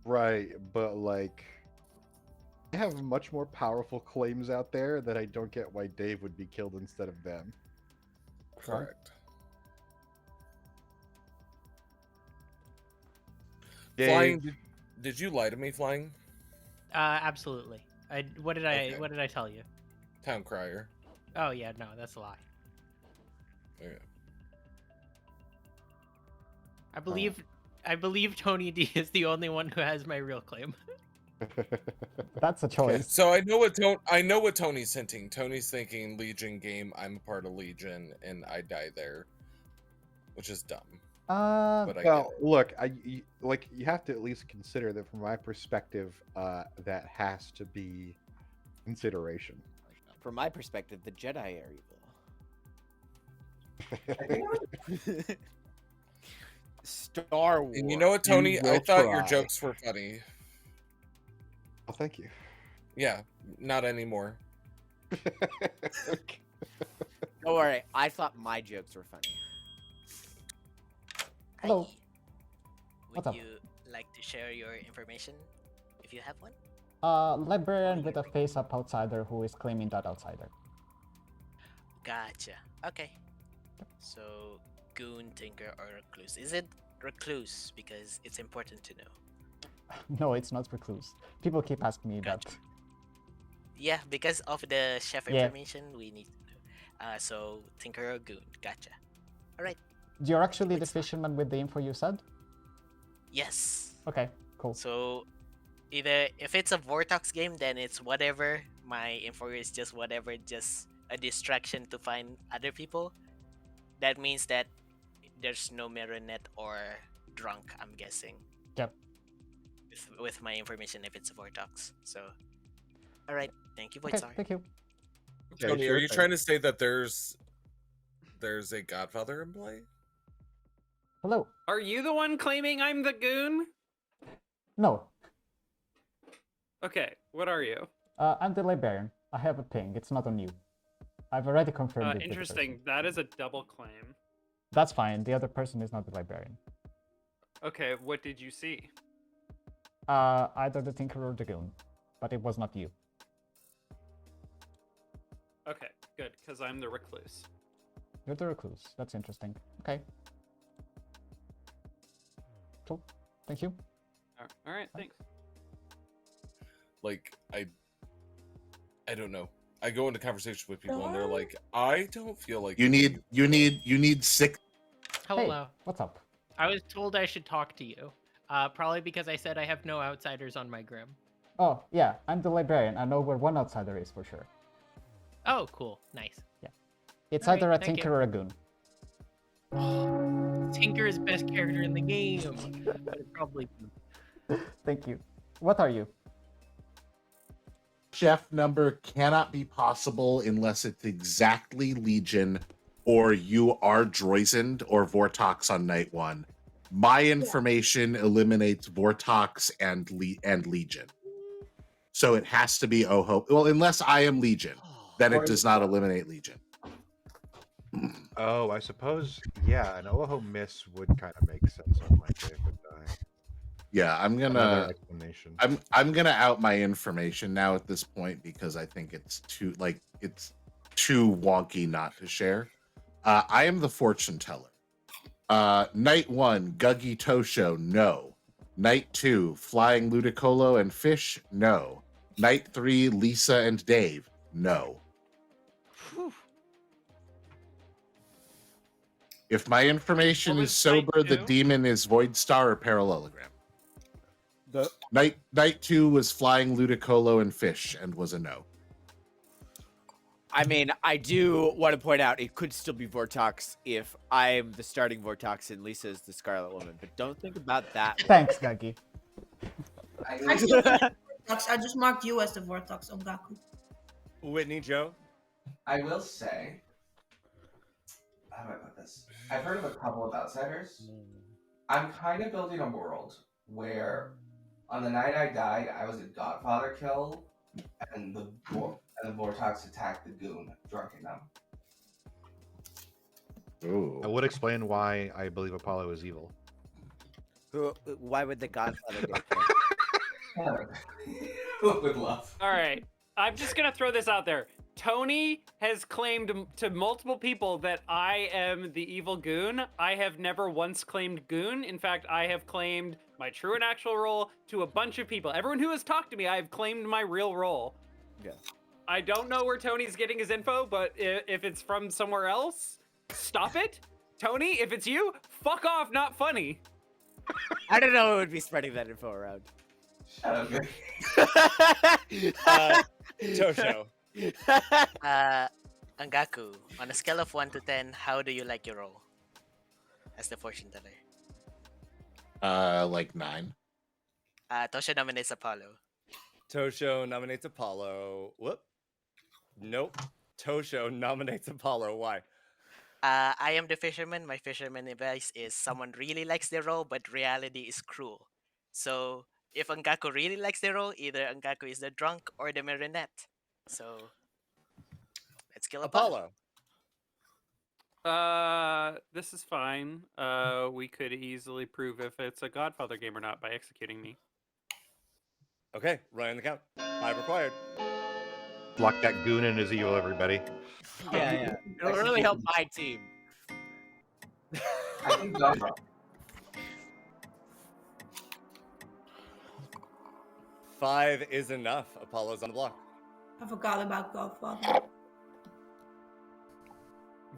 Right, but like, I have much more powerful claims out there that I don't get why Dave would be killed instead of them. Correct. Dave, Flying, did you lie to me, Flying? Absolutely. What did Okay. I tell you? Town Crier. Oh yeah, no, that's a lie. Okay. I believe Tony D is the only one who has my real claim. That's a choice. So I know what Tony's hinting. Tony's thinking Legion game. I'm a part of Legion, and I die there, which is dumb. But I well, look, you have to at least consider that from my perspective, that has to be consideration. From my perspective, the Jedi are evil. Star Wars. And you know what, Tony? You I will thought your try. jokes were funny. Oh, thank you. Yeah, not anymore. Don't worry, I thought my jokes were funny. Hello. Would What's up? you like to share your information if you have one? Librarian with a face-up outsider who is claiming that outsider. Gotcha. Okay. So, Goon, Tinker, or Recluse. Is it Recluse? Because it's important to know. No, it's not Recluse. People keep asking me that. Yeah, because of the chef Yeah. information, we need to know. So, Tinker or Goon. Gotcha. Alright. You're actually the fisherman with the info you said? Yes. Okay, cool. So, either if it's a Vortox game, then it's whatever. My info is just whatever, just a distraction to find other people. That means that there's no marionette or drunk, I'm guessing. Yep. With my information if it's a Vortox. So, alright. Thank you, Okay, Voidsar. thank you. Tony, are you trying to say that there's a Godfather in play? Hello. Are you the one claiming I'm the goon? No, Okay, what are you? I'm the librarian. I have a ping. It's not on you. I've already confirmed it with the Interesting. person. That is a double claim. That's fine. The other person is not the librarian. Okay, what did you see? Either the Tinker or the Goon, but it was not you. Okay, good, because I'm the recluse. You're the Recluse. That's interesting. Okay. Cool. Thank you. All right, thanks. Like I don't know. I go into conversations with people and they're like, I don't feel like You need 6. Hello. What's up? I was told I should talk to you. Probably because I said I have no outsiders on my Grim. Oh, yeah. I'm the librarian. I know where one outsider is for sure. Oh, cool. Nice. Yeah. It's All right, either a thank Tinker you. or a Goon. Tinker is best character in the game. But it's probably Thank you. What are you? Chef number cannot be possible unless it's exactly Legion or you are Droizened or Vortox on night 1. My information eliminates Vortox and Legion. So it has to be Oho. Well, unless I am Legion, then it does not eliminate Legion. Oh, I suppose, yeah, an Oho miss would kind of make sense on my favorite die. Yeah, I'm Another gonna explanation. I'm gonna out my information now at this point because I think it's too wonky not to share. I am the fortune teller. Night 1, Guggy Tosho, no. Night 2, Flying Ludicolo and Fish, no. Night 3, Lisa and Dave, no. If my information What is was night sober, the 2? demon is Void Star or Parallelogram. Night 2 was Flying Ludicolo and Fish and was a no. I mean, I do want to point out it could still be Vortox if I'm the starting Vortox and Lisa is the Scarlet Woman, but don't think about that. Thanks, Guggy. I just marked you as the Vortex on Gaku. Whitney, Joe? I will say, how do I put this? I've heard of a couple of outsiders. I'm kind of building a world where on the night I died, I was a Godfather kill, and the Vortox attacked the goon, drunken them. Ooh. I would explain why I believe Apollo is evil. Why would the Godfather do With love. All right, I'm just gonna throw this out there. Tony has claimed to multiple people that I am the evil goon. I have never once claimed goon. In fact, I have claimed my true and actual role to a bunch of people. Everyone who has talked to me, I have claimed my real role. Yeah. I don't know where Tony's getting his info, but if it's from somewhere else, stop it. Tony, if it's you, fuck off, not funny. I don't know who would be spreading that info around. Shut up, Tosho. Angaku, on a scale of 1 to 10, how do you like your role as the fortune teller? Like 9. Tosho nominates Apollo. Tosho nominates Apollo. Whoop. Nope. Tosho nominates Apollo. Why? I am the fisherman. My fisherman advice is someone really likes their role, but reality is cruel. So if Angaku really likes their role, either Angaku is the drunk or the marionette. So let's kill Apollo. This is fine. We could easily prove if it's a Godfather game or not by executing me. Okay, running the count. 5 required. Lock that goon in his evil, everybody. Yeah. It'll really help my team. I think Godfather. 5 is enough. Apollo's on the block. I forgot about Godfather.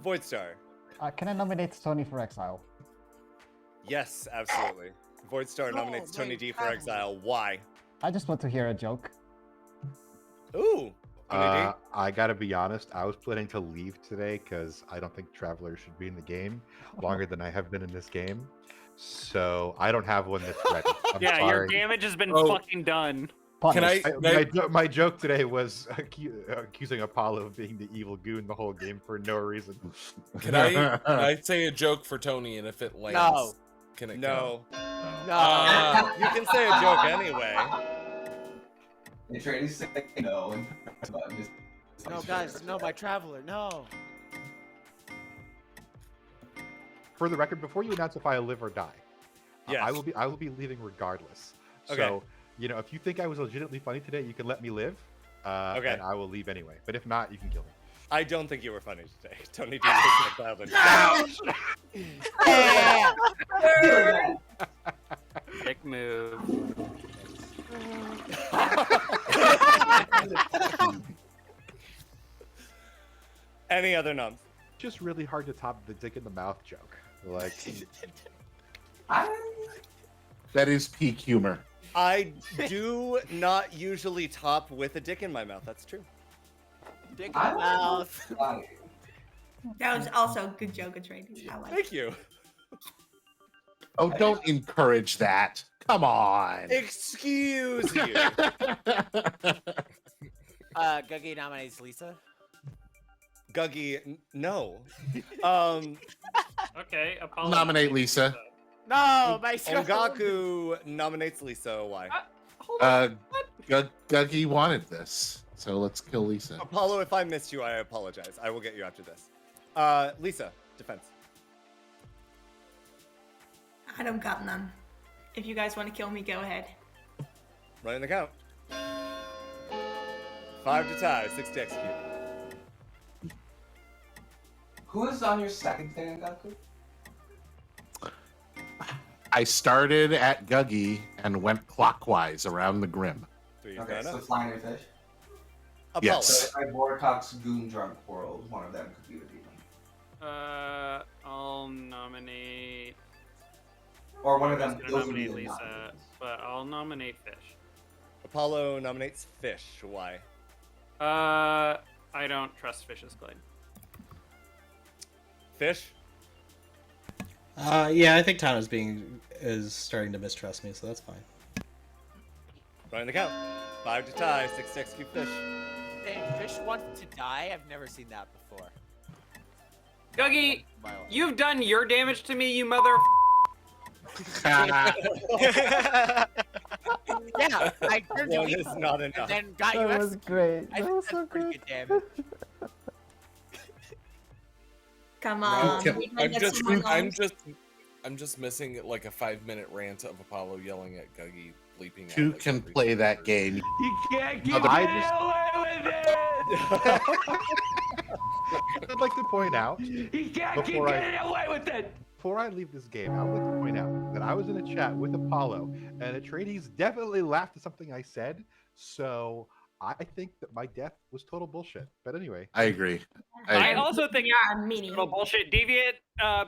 Void Star. Can I nominate Tony for Exile? Yes, absolutely. Void Star nominates Tony D for Exile. Why? I just want to hear a joke. Ooh. I gotta be honest, I was planning to leave today because I don't think Traveler should be in the game longer than I have been in this game. So I don't have one that's ready. I'm Yeah, sorry. your damage has been fucking done. My joke today was accusing Apollo of being the evil goon the whole game for no reason. Can I say a joke for Tony, and if it lands, No. can it No. No. You can say a joke anyway. They try to say no, and No, guys, no, my Traveler, no. For the record, before you announce if I live or die, Yes. I will be leaving regardless. Okay. So, if you think I was legitimately funny today, you can let me live. Okay. And I will leave anyway. But if not, you can kill me. I don't think you were funny today. Tony D is Ouch! Dick move. Any other noms? Just really hard to top the dick in the mouth joke. Like, that is peak humor. I do not usually top with a dick in my mouth. That's true. Dick in the mouth. That was also a good joke, Atreides. I like Thank you. Oh, don't encourage that. Come on. Excuse you. Guggy nominates Lisa. Guggy, no. Okay, Apollo. Nominate Lisa. No, my Ongaku nominates Lisa. Why? Guggy wanted this, so let's kill Lisa. Apollo, if I missed you, I apologize. I will get you after this. Lisa, defense. I don't got none. If you guys want to kill me, go ahead. Running the count. 5 to tie, 6 to execute. Who is on your second thing, Gaku? I started at Guggy and went clockwise around the Grim. Okay, so flying your fish? Yes. So if I Vortox Goon Drunk World, one of them could be the demon. I'll nominate. Or one of I was them. gonna Those would be nominate the Lisa, non-demons. but I'll nominate Fish. Apollo nominates Fish. Why? I don't trust Fish's claim. Fish? Yeah, I think Tana's is starting to mistrust me, so that's fine. Running the count. 5 to tie, 6 to execute Fish. Dang, Fish wants to die? I've never seen that before. Guggy, you've done your damage to me, you mother. Yeah, I turned you One is evil, not and enough. then got That you was executed. great. I That think was that's so pretty good. good damage. Come on. No, we might I'm get just, someone I'm on. just, I'm just missing like a 5-minute rant of Apollo yelling at Guggy, bleeping out. Two like, can every play that game. You can't get I away with it! I'd like to point out You can't keep before getting away with it! before I leave this game, I would like to point out that I was in a chat with Apollo, and Atreides definitely laughed at something I said. So I think that my death was total bullshit. But anyway, I agree. I also think Yeah, a mini. it's total bullshit, deviant,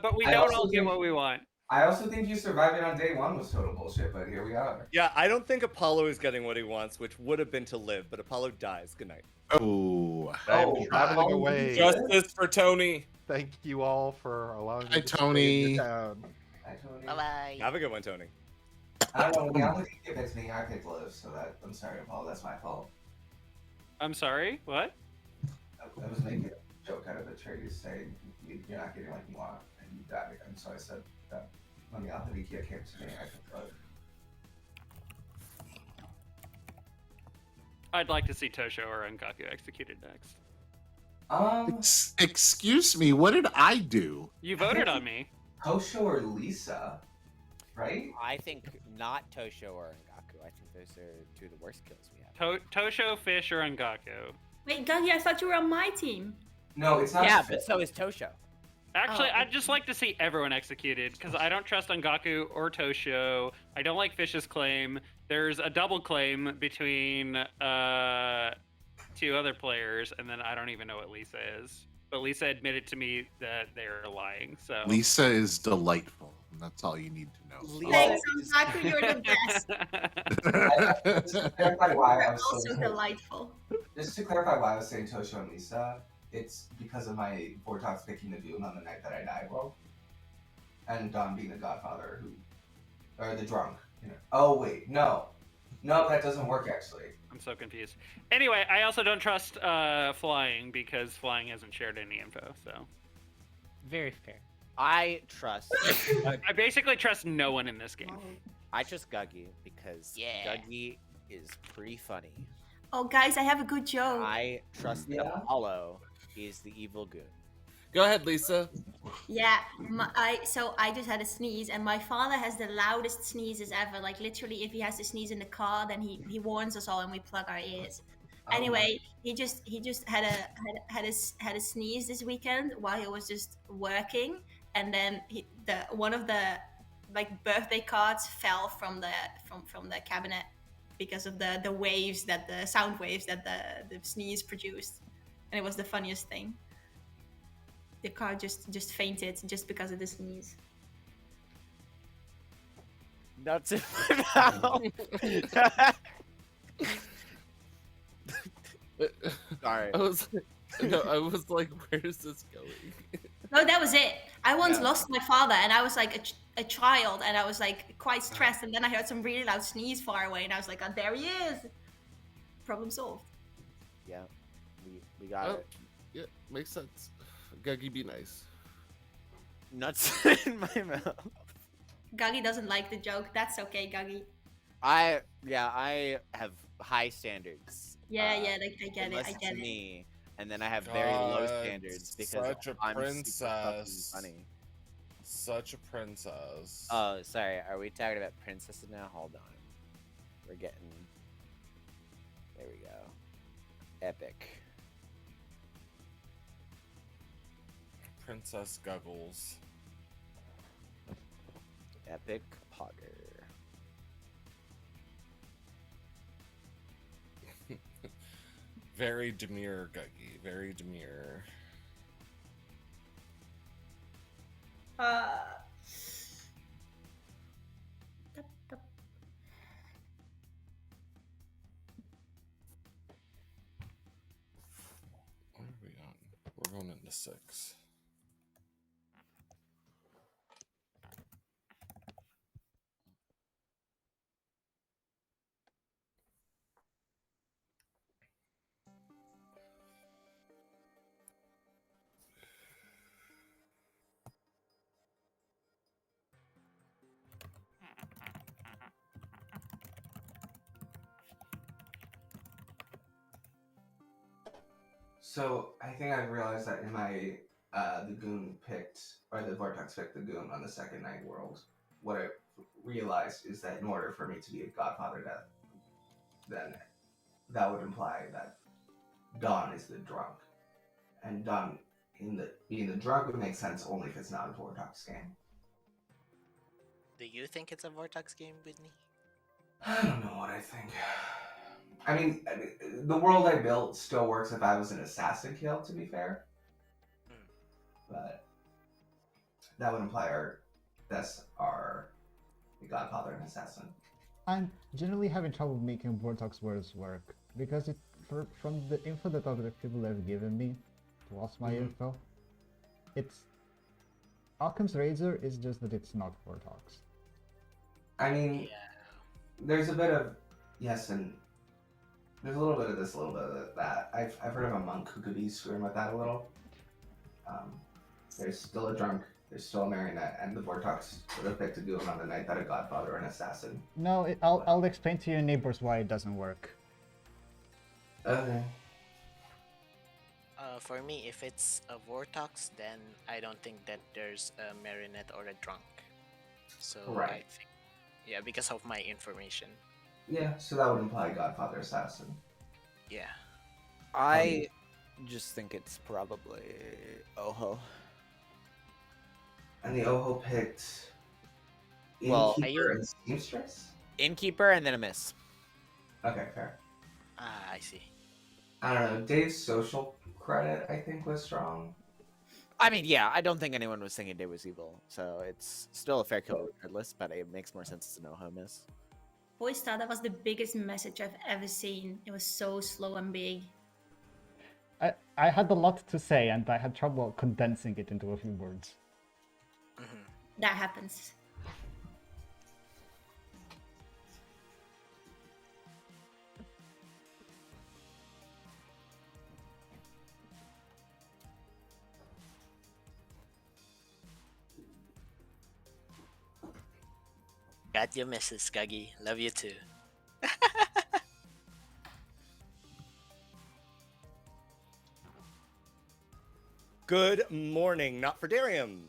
but we I don't also all get think- what we want. I also think you surviving on day one was total bullshit, but here we are. Yeah, I don't think Apollo is getting what he wants, which would have been to live, but Apollo dies. Good night. Oh, I'm traveling Apollo away. did Justice for Tony. Thank you all for allowing me Hi, to stay Tony. in your town. Hi, Tony. Bye-bye. Have a good one, Tony. I don't know. The only thing you picked me, I picked Liv, so that I'm sorry, Apollo. That's my fault. I'm sorry, what? I was making a joke out of Atreides saying you're not getting what you want, and you died. And so I said that when the Alphavikia came to me, I picked Liv. I'd like to see Tosho or Angaku executed next. Excuse me, what did I do? You voted on me. Tosho or Lisa, right? I think not Tosho or Ngaku. I think those are two of the worst kills we have. Tosho, Fish, or Angaku. Wait, Guggy, I thought you were on my team. No, it's not. Yeah, fair. but so is Tosho. Actually, Oh. I'd just like to see everyone executed because I don't trust Angaku or Tosho. I don't like Fish's claim. There's a double claim between two other players, and then I don't even know what Lisa is. But Lisa admitted to me that they're lying. So Lisa is delightful. And that's all you need to know. Thanks, Angaku, you're the best. Just to clarify why I was Also saying delightful. Just to clarify why I was saying Tosho and Lisa, it's because of my Vortox picking the Doom on the night that I died, well, and Don being the Godfather or the drunk. You know. Oh wait, no, that doesn't work actually. I'm so confused. Anyway, I also don't trust Flying because Flying hasn't shared any info. So Very fair. I trust. I basically trust no one in this game. I trust Guggy because Yeah. Guggy is pretty funny. Oh, guys, I have a good joke. I trust Yeah. Apollo is the evil goon. Go ahead, Lisa. Yeah, so I just had a sneeze, and my father has the loudest sneezes ever. Like literally, if he has to sneeze in the car, then he warns us all, and we plug our ears. Oh Anyway, he just had a sneeze this weekend while he was just working, and then one of the like birthday cards fell from the cabinet because of the waves that the sound waves that the sneeze produced, and it was the funniest thing. The car just fainted just because of the sneeze. Nuts in my mouth. Sorry. I was like, where is this going? No, that was it. I once lost my father, and I was like a child, and I was like quite stressed, and then I heard some really loud sneeze far away, and I was like, oh, there he is. Problem solved. Yeah, we got it. Yeah, makes sense. Guggy, be nice. Nuts in my mouth. Guggy doesn't like the joke. That's okay, Guggy. I have high standards. Yeah, like I get it. Unless I get it's it. me, and then I have very low God, standards because such a I'm princess. super fucking funny. such a princess. Oh, sorry. Are we talking about princesses now? Hold on. We're getting. There we go. Epic. Princess Guggles. Epic Potter. Very demure, Guggy. Very demure. What are we on? We're going into 6. So I think I've realized that in my the goon picked, or the Vortex picked the goon on the second night world. What I realized is that in order for me to be a Godfather death, then that would imply that Dawn is the drunk, and Dawn being the drunk would make sense only if it's not a Vortex game. Do you think it's a Vortex game, Whitney? I don't know what I think. I mean, the world I built still works if I was an assassin kill, to be fair. But that would imply our deaths are the Godfather and Assassin. I'm generally having trouble making Vortex words work because from the info that other people have given me, plus my info, it's Occam's Razor is just that it's not Vortex. I mean, there's a bit of yes and there's a little bit of this, a little bit of that. I've heard of a monk who could be screwing with that a little. There's still a drunk, there's still a marionette, and the Vortex would have picked a goon on the night that a Godfather or an Assassin. No, I'll explain to your neighbors why it doesn't work. Okay. For me, if it's a Vortex, then I don't think that there's a marionette or a drunk. So Right. I think, yeah, because of my information. Yeah, so that would imply Godfather Assassin. Yeah. I just think it's probably Oho. And the Oho picked Well, Innkeeper and Seamstress? Innkeeper and then a miss. Okay, fair. Ah, I see. I don't know, Dave's social credit, I think, was strong. I mean, yeah, I don't think anyone was thinking Dave was evil, so it's still a fair kill regardless, but it makes more sense to know how miss. Boys thought that was the biggest message I've ever seen. It was so slow and big. I had a lot to say and I had trouble condensing it into a few words. That happens. Got your misses, Guggy. Love you too. Good morning, not for Darium.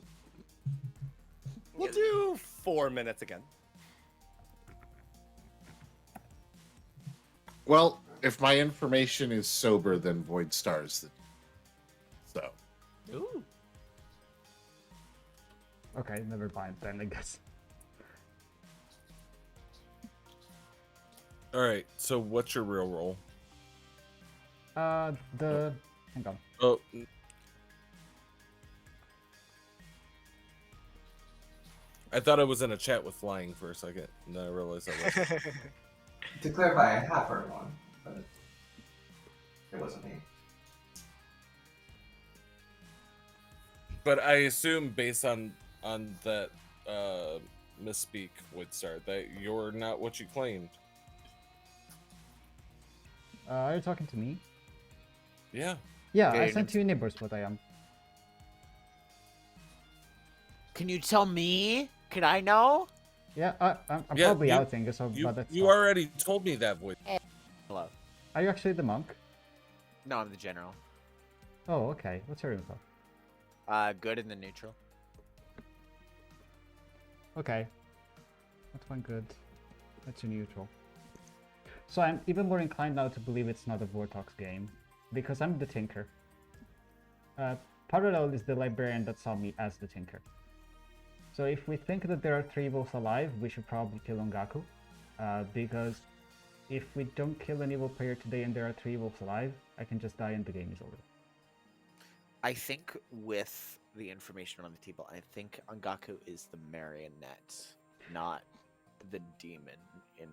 We'll do 4 minutes again. Well, if my information is sober, then Void Stars. So. Ooh. Okay, never mind then, I guess. All right. So, what's your real role? Hang on. Oh. I thought I was in a chat with Flying for a second, and then I realized I wasn't. To clarify, I have heard one, but it wasn't me. But I assume, based on that misspeak, Woodstar, that you're not what you claimed. Are you talking to me? Yeah. Yeah, Okay, I sent you neighbors what I am. Can you tell me? Can I know? Yeah, I'm Yeah, probably you- outing, so You, but that's you fine. already told me that, Void. Hello. Are you actually the monk? No, I'm the general. Oh, okay. What's your info? Good and then neutral. Okay. That's one good. That's a neutral. So I'm even more inclined now to believe it's not a Vortox game, because I'm the Tinker. Parallel is the librarian that saw me as the Tinker. So if we think that there are 3 wolves alive, we should probably kill Ongaku, because if we don't kill an evil player today and there are 3 wolves alive, I can just die and the game is over. I think with the information on the table, I think Ongaku is the marionette, not the demon in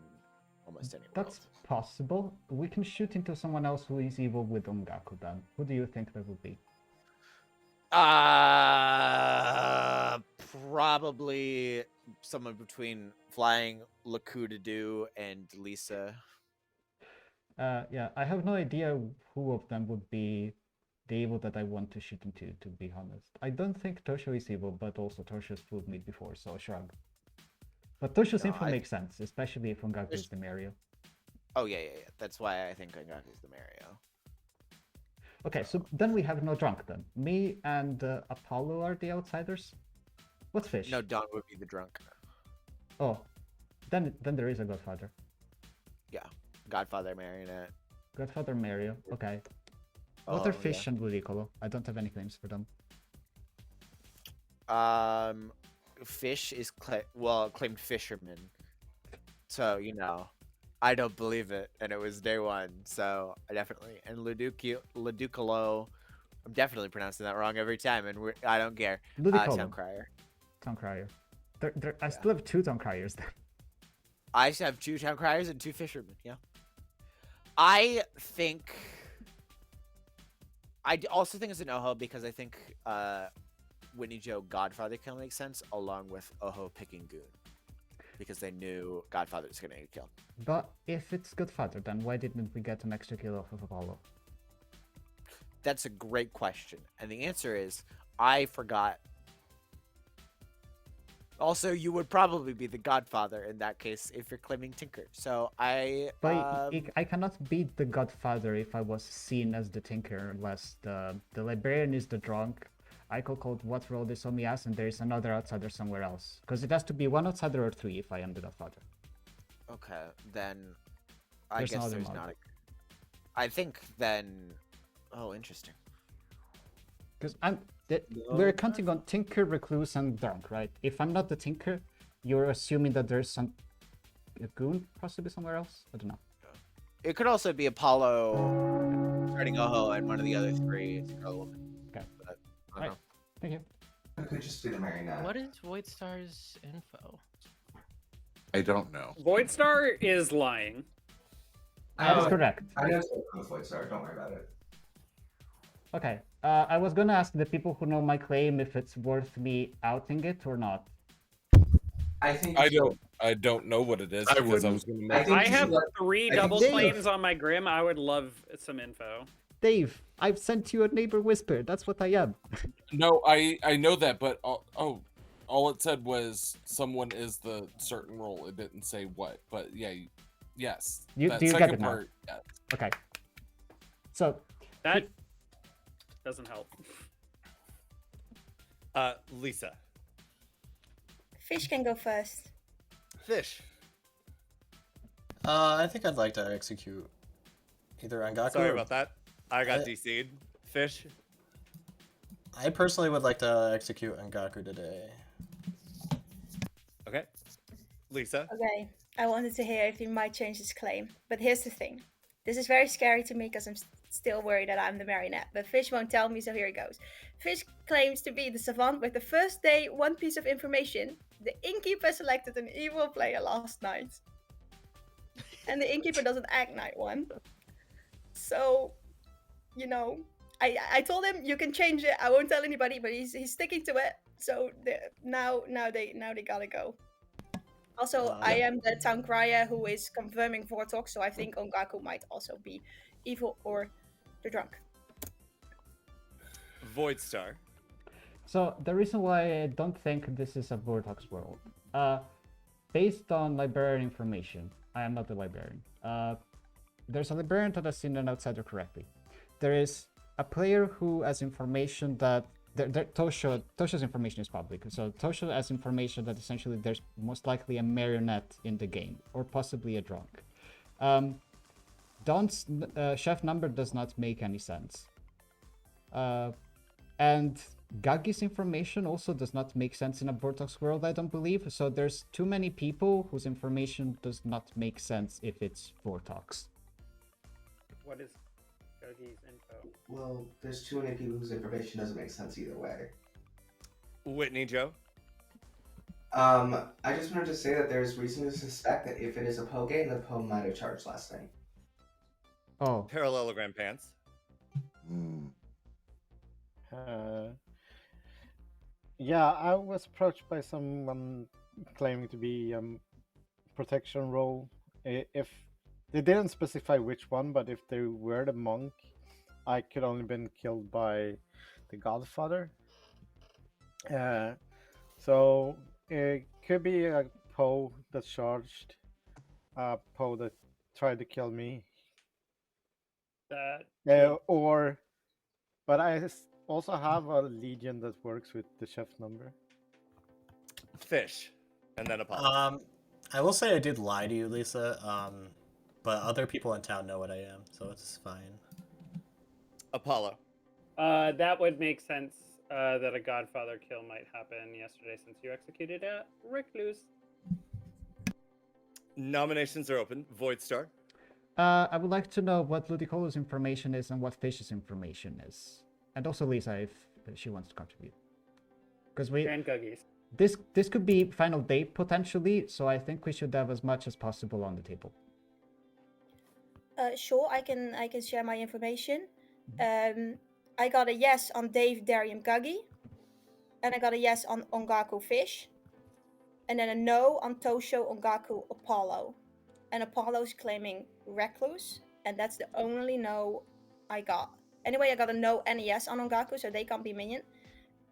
almost any That's world. possible. We can shoot into someone else who is evil with Ongaku then. Who do you think that would be? Probably someone between Flying Lakududu and Lisa. Yeah, I have no idea who of them would be the evil that I want to shoot into, to be honest. I don't think Tosho is evil, but also Tosho's fooled me before, so shrug. But Tosho's info makes sense, especially if Ongaku is the Mario. Oh, yeah. That's why I think Ongaku is the Mario. Okay, so then we have no drunk then. Me and Apollo are the outsiders? What's Fish? No, Don would be the drunk. Oh, then there is a Godfather. Yeah, Godfather Marionette. Godfather Mario, okay. What are Fish and Ludicolo? I don't have any claims for them. Fish is claimed fisherman. So, I don't believe it, and it was day 1, so I definitely. And Ludicolo, I'm definitely pronouncing that wrong every time, and I don't care. Town Crier. Town Crier. I still have 2 Town Criers then. I used to have 2 Town Criers and 2 fishermen, yeah. I also think it's an Oho because I think Whitney Joe Godfather can make sense along with Oho picking Goon. Because they knew Godfather was going to get killed. But if it's Godfather, then why didn't we get an extra kill off of Apollo? That's a great question. And the answer is, I forgot. Also, you would probably be the Godfather in that case if you're claiming Tinker. So I cannot beat the Godfather if I was seen as the Tinker unless the librarian is the drunk. I called what role they saw me as, and there is another outsider somewhere else. Because it has to be 1 outsider or 3 if I am the Godfather. Okay, then I guess there's not a... I think then... Oh, interesting. Because we're counting on Tinker, Recluse, and Drunk, right? If I'm not the Tinker, you're assuming that there's a Goon possibly somewhere else? I don't know. It could also be Apollo starting Oho and one of the other 3 is irrelevant. Okay. I don't know. Thank you. It could just be the marionette. What is Voidstar's info? I don't know. Voidstar is lying. That is correct. I know something with Voidstar, don't worry about it. Okay. I was gonna ask the people who know my claim if it's worth me outing it or not. I think I don't know what it is because I was going to make. I have 3 double claims on my Grim. I would love some info. Dave, I've sent you a neighbor whisper. That's what I am. No, I know that, but all it said was someone is the certain role. It didn't say what, but yeah, yes. Do you get it now? Yeah. Okay. So that doesn't help. Lisa. Fish can go first. Fish. I think I'd like to execute either Ongaku. Sorry about that. I got DC'd. Fish. I personally would like to execute Ongaku today. Okay. Lisa. Okay, I wanted to hear if he might change his claim. But here's the thing. This is very scary to me because I'm still worried that I'm the marionette. But Fish won't tell me, so here it goes. Fish claims to be the savant with the first day, 1 piece of information. The innkeeper selected an evil player last night. And the innkeeper doesn't act night 1. So, I told him you can change it. I won't tell anybody, but he's sticking to it. So now they gotta go. Also, I am the town crier who is confirming Vortox, so I think Ongaku might also be evil or the drunk. Voidstar. So the reason why I don't think this is a Vortox world, based on librarian information, I am not the librarian. There's a librarian that has seen an outsider correctly. There is a player who has information that Tosho's information is public. So Tosho has information that essentially there's most likely a marionette in the game, or possibly a drunk. Don's chef number does not make any sense. And Gagi's information also does not make sense in a Vortex world, I don't believe. So there's too many people whose information does not make sense if it's Vortex. What is Gogi's info? Well, there's too many people whose information doesn't make sense either way. Whitney Joe? I just wanted to say that there's reason to suspect that if it is a Poe game, the Poe might have charged last night. Oh. Parallelogram pants. Yeah, I was approached by someone claiming to be protection role. If they didn't specify which one, but if they were the monk, I could only been killed by the Godfather. So it could be a Poe that charged, a Poe that tried to kill me. But I also have a Legion that works with the chef number. Fish, and then Apollo. I will say I did lie to you, Lisa. But other people in town know what I am, so it's fine. Apollo. That would make sense. That a Godfather kill might happen yesterday since you executed a recluse. Nominations are open. Void Star. I would like to know what Ludicolo's information is and what Fish's information is. And also Lisa, if she wants to contribute. Because And Guggies. this could be final day potentially, so I think we should have as much as possible on the table. Sure, I can share my information. I got a yes on Dave, Darium, Guggy, and I got a yes on Ongaku, Fish, and then a no on Tosho, Ongaku, Apollo, and Apollo's claiming Recluse, and that's the only no I got. Anyway, I got a no and a yes on Ongaku, so they can't be minion.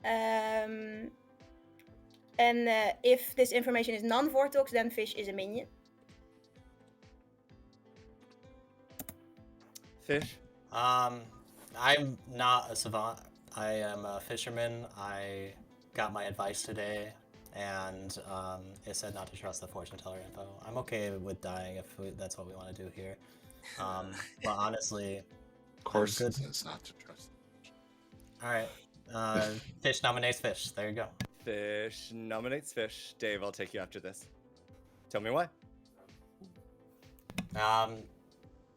And if this information is non-Vortex, then Fish is a minion. Fish? I'm not a savant. I am a fisherman. I got my advice today, and it said not to trust the fortune teller info. I'm okay with dying if that's what we want to do here. But honestly, of course, it's not to trust. All right, Fish nominates Fish. There you go. Fish nominates Fish. Dave, I'll take you after this. Tell me why.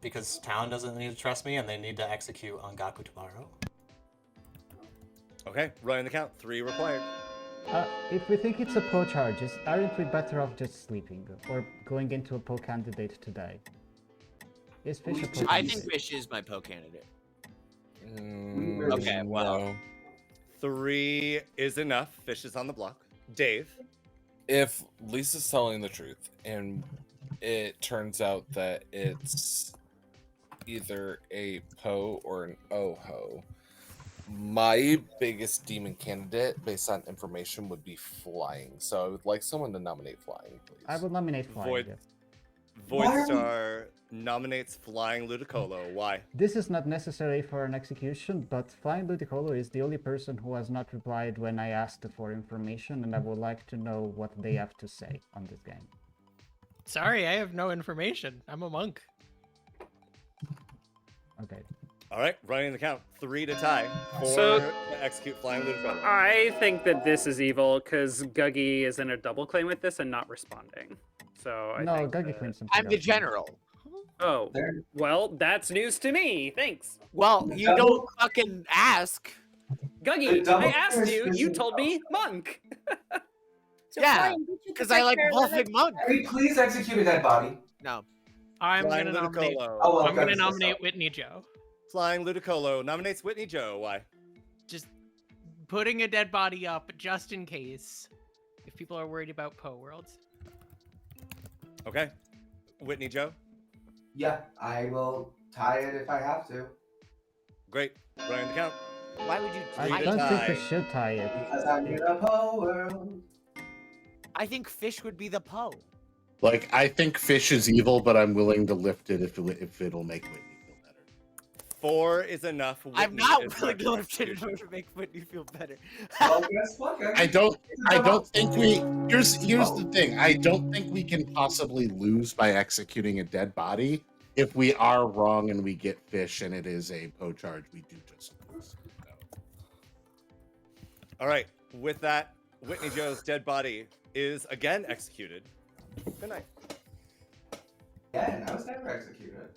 Because town doesn't need to trust me, and they need to execute on Gaku tomorrow. Okay, running the count. 3 required. If we think it's a Poe charges, aren't we better off just sleeping or going into a Poe candidate today? Is Fish a Poe I candidate? think Fish is my Poe candidate. Okay, well. 3 is enough. Fish is on the block. Dave? If Lisa's telling the truth and it turns out that it's either a Poe or an Oho, my biggest demon candidate based on information would be flying. So I would like someone to nominate flying, please. I will nominate flying. Void Star nominates Flying Ludicolo. Why? This is not necessary for an execution, but Flying Ludicolo is the only person who has not replied when I asked for information, and I would like to know what they have to say on this game. Sorry, I have no information. I'm a monk. Okay. All right, running the count. 3 to tie So- to execute Flying Ludicolo. I think that this is evil because Guggy is in a double claim with this and not responding. So I No, think Guggy that- claims something I'm the else. general. Oh, well, that's news to me. Thanks. Well, you don't fucking ask. Guggy, double I asked claim you. is You told me monk. Yeah, because I like Wolfing Monk. Can we please execute a dead body? No. I'm Flying gonna nominate. Ludicolo. Oh, well, I'm gonna Guggy's nominate up. Whitney Joe. Flying Ludicolo nominates Whitney Joe. Why? Just putting a dead body up just in case, if people are worried about Poe worlds. Okay. Whitney Joe. Yeah, I will tie it if I have to. Great. Running the count. Why would you I tie don't think we it? should tie it. Because I'm in a Poe world. I think Fish would be the Poe. Like, I think Fish is evil, but I'm willing to lift it if it'll make Whitney feel better. 4 is enough. I'm Whitney not is willing to marked lift it in execution. order to make Whitney feel better. Well, guess what, guys? I don't think we here's the thing. I don't think we can possibly lose by executing a dead body. If we are wrong and we get fish and it is a Poe charge, we do just lose. All right. With that, Whitney Joe's dead body is again executed. Good night. Yeah, and I was never executed.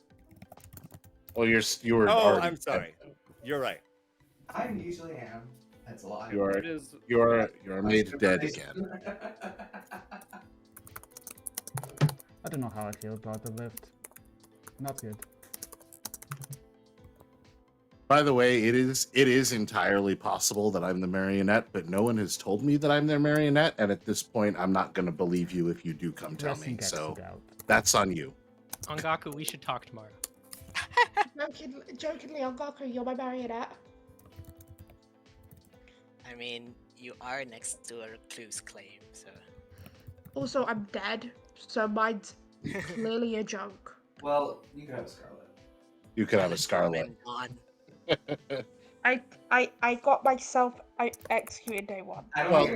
Well, you were. Oh, already I'm sorry. You're right. I usually am. That's a lie. You are made dead again. I don't know how I feel about the lift. Not good. By the way, it is entirely possible that I'm the marionette, but no one has told me that I'm their marionette, and at this point, I'm not going to believe you if you do come tell me. So that's on you. Ongaku, we should talk tomorrow. Jokingly, Ongaku, you're my marionette. I mean, you are next to a recluse claim, so. Also, I'm dead, so mine's clearly a joke. Well, you could have a Scarlet. You could have a Scarlet. I got myself executed day one. Well,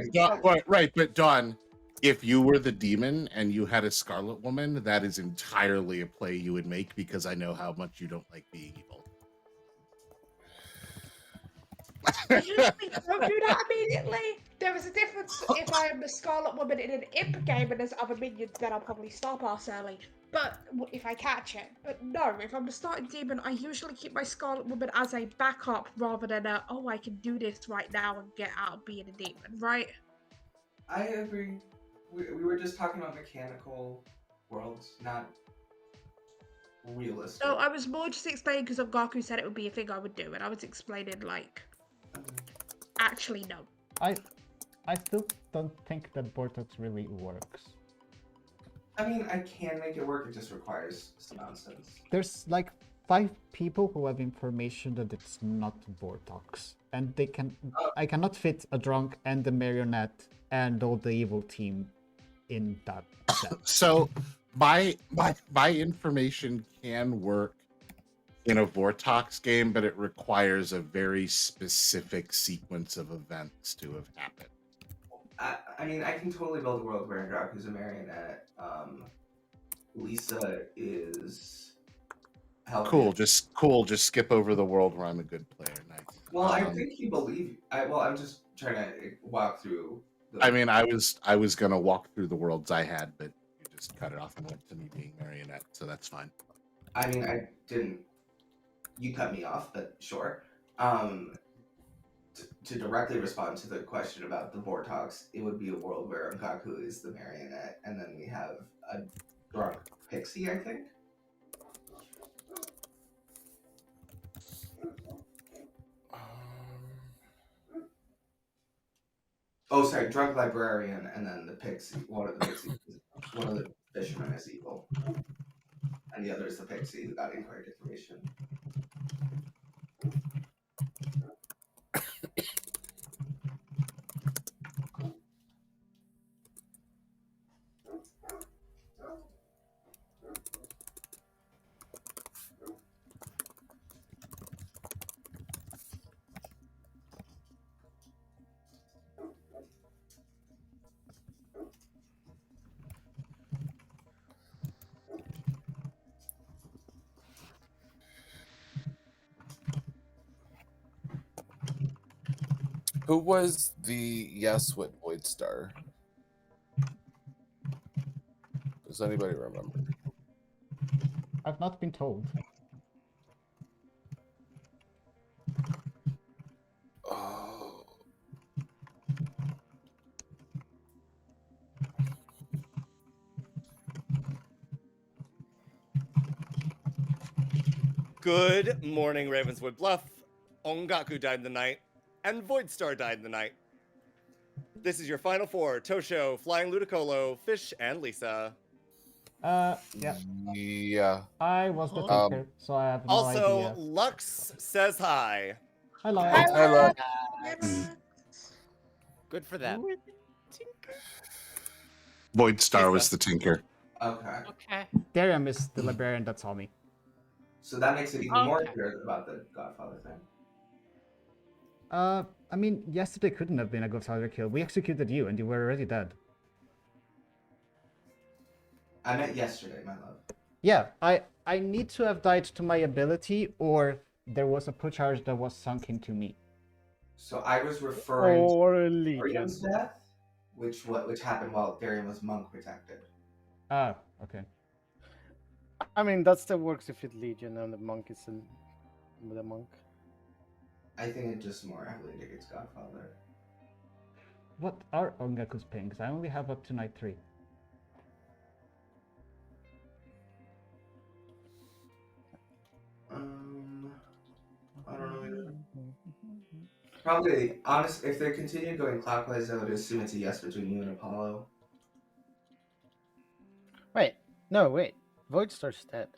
right, but Dawn, if you were the demon and you had a Scarlet Woman, that is entirely a play you would make because I know how much you don't like being evil. Don't do that immediately. There is a difference if I am the Scarlet Woman in an imp game and there's other minions, then I'll probably stop us early. But if I catch it. But no, if I'm the starting demon, I usually keep my Scarlet Woman as a backup rather than oh, I can do this right now and get out of being a demon, right? I agree. We were just talking about mechanical worlds, not realistic. No, I was more just explaining because Ongaku said it would be a thing I would do, and I was explaining like, actually no. I still don't think that BOTC really works. I mean, I can make it work. It just requires some nonsense. There's like 5 people who have information that it's not BOTC, and they can. I cannot fit a drunk and the marionette and all the evil team in that set. So my information can work in a Vortox game, but it requires a very specific sequence of events to have happened. I mean, I can totally build a world where Andraku's a marionette. Lisa is helping. Cool. Just skip over the world where I'm a good player. Nice. Well, I think you believe. I'm just trying to walk through. I mean, I was gonna walk through the worlds I had, but you just cut it off and went to me being marionette, so that's fine. I mean, I didn't. You cut me off, but sure. To directly respond to the question about the Vortox, it would be a world where Ongaku is the marionette, and then we have a drunk pixie, I think. Oh, sorry, drunk librarian, and then the pixie. One of the fishermen is evil, and the other is the pixie who got incorrect information. Who was the yes with Void Star? Does anybody remember? I've not been told. Oh. Good morning, Ravenswood Bluff. Ongaku died in the night, and Voidstar died in the night. This is your final 4: Tosho, Flying Ludicolo, Fish, and Lisa. Yeah. Yeah. I was the tinker, so I have no Also, idea. Lux says hi. Hello. Hello. Good for them. Void Star was the tinker. Okay. Okay. Darium is the librarian that saw me. So that makes it even more Okay. clear about the Godfather thing. I mean, yesterday couldn't have been a Godfather kill. We executed you, and you were already dead. I meant yesterday, my love. Yeah, I need to have died to my ability, or there was a push charge that was sunk into me. So I was referring Or to Legion. Darian's death, which happened while Darian was monk protected. Ah, okay. I mean, that still works if it's Legion and the monk is the monk. I think it just more heavily indicates Godfather. What are Ongaku's pings? I only have up to night 3. I don't know either. Probably, honest. If they continue going clockwise, I would assume it's a yes between you and Apollo. Wait, no, wait. Voidstar's dead.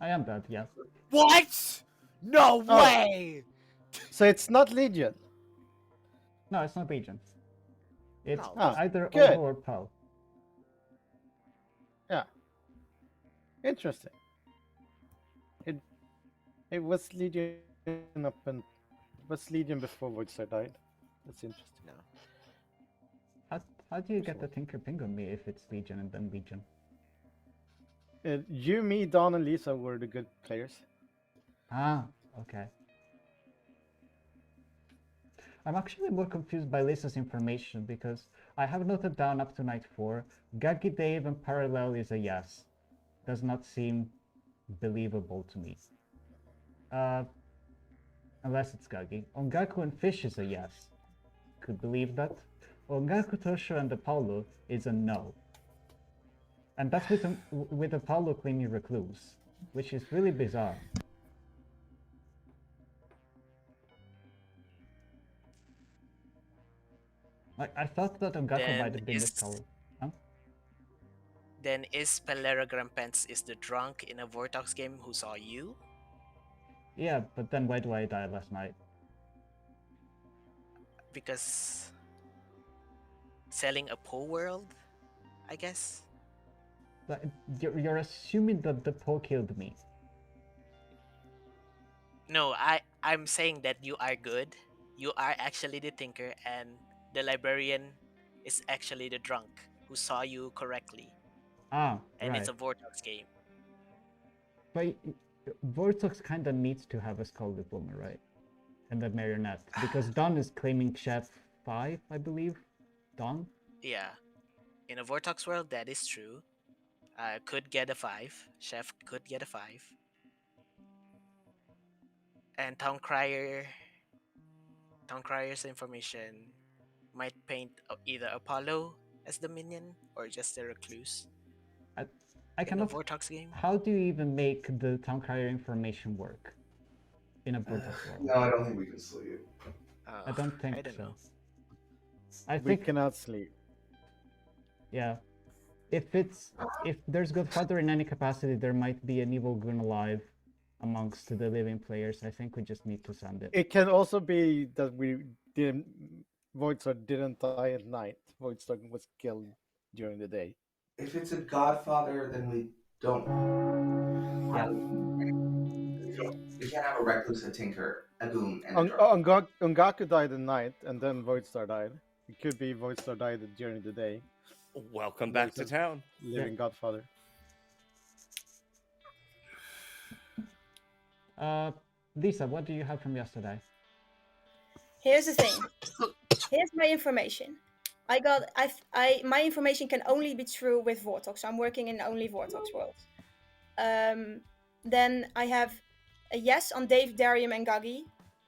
I am dead, yes. What? No Oh. way! So it's not Legion. No, it's not Legion. It's Oh, either good. Ovo or Poe. Yeah. Interesting. It was Legion before Voidstar died. That's interesting. No. How do you get the Tinker ping on me if it's Legion and then Legion? You, me, Don, and Lisa were the good players. Ah, okay. I'm actually more confused by Lisa's information because I have noted down up to night 4. Gaggy Dave and Parallel is a yes. Does not seem believable to me. Unless it's Gaggy. Ongaku and Fish is a yes. Could believe that. Ongaku, Tosho, and Apollo is a no. And that's with Apollo claiming Recluse, which is really bizarre. I thought that Ongaku Then might have been the is- color. Huh? Then is Peleragram Pence is the drunk in a Vortox game who saw you? Yeah, but then why do I die last night? Because selling a Poe world, I guess. Like, you're assuming that the Poe killed me. No, I'm saying that you are good. You are actually the thinker, and the librarian is actually the drunk who saw you correctly. Ah, And right. it's a Vortox game. But Vortox kinda needs to have a Skull Diploma, right? And the Marionette. Because Don is claiming Chef 5, I believe. Don? Yeah. In a Vortox world, that is true. Could get a 5. Chef could get a 5. And Towncrier's information might paint either Apollo as the minion or just the recluse. I in a cannot. Vortox game. How do you even make the town crier information work in a Vortox world? No, I don't think we can sleep. I don't think I don't so. know. I We think cannot sleep. yeah. If there's Godfather in any capacity, there might be an evil goon alive amongst the living players. I think we just need to send it. It can also be that Voidstar didn't die at night. Voidstar was killed during the day. If it's a Godfather, then we don't. Yeah. We can't have a recluse, a tinker, a goon, and a drunk. Ongaku died at night, and then Voidstar died. It could be Voidstar died during the day. Welcome back to town. Living Godfather. Lisa, what do you have from yesterday? Here's the thing. Here's my information. My information can only be true with Vortox. I'm working in only Vortox world. Then I have a yes on Dave, Darium, and Gagi.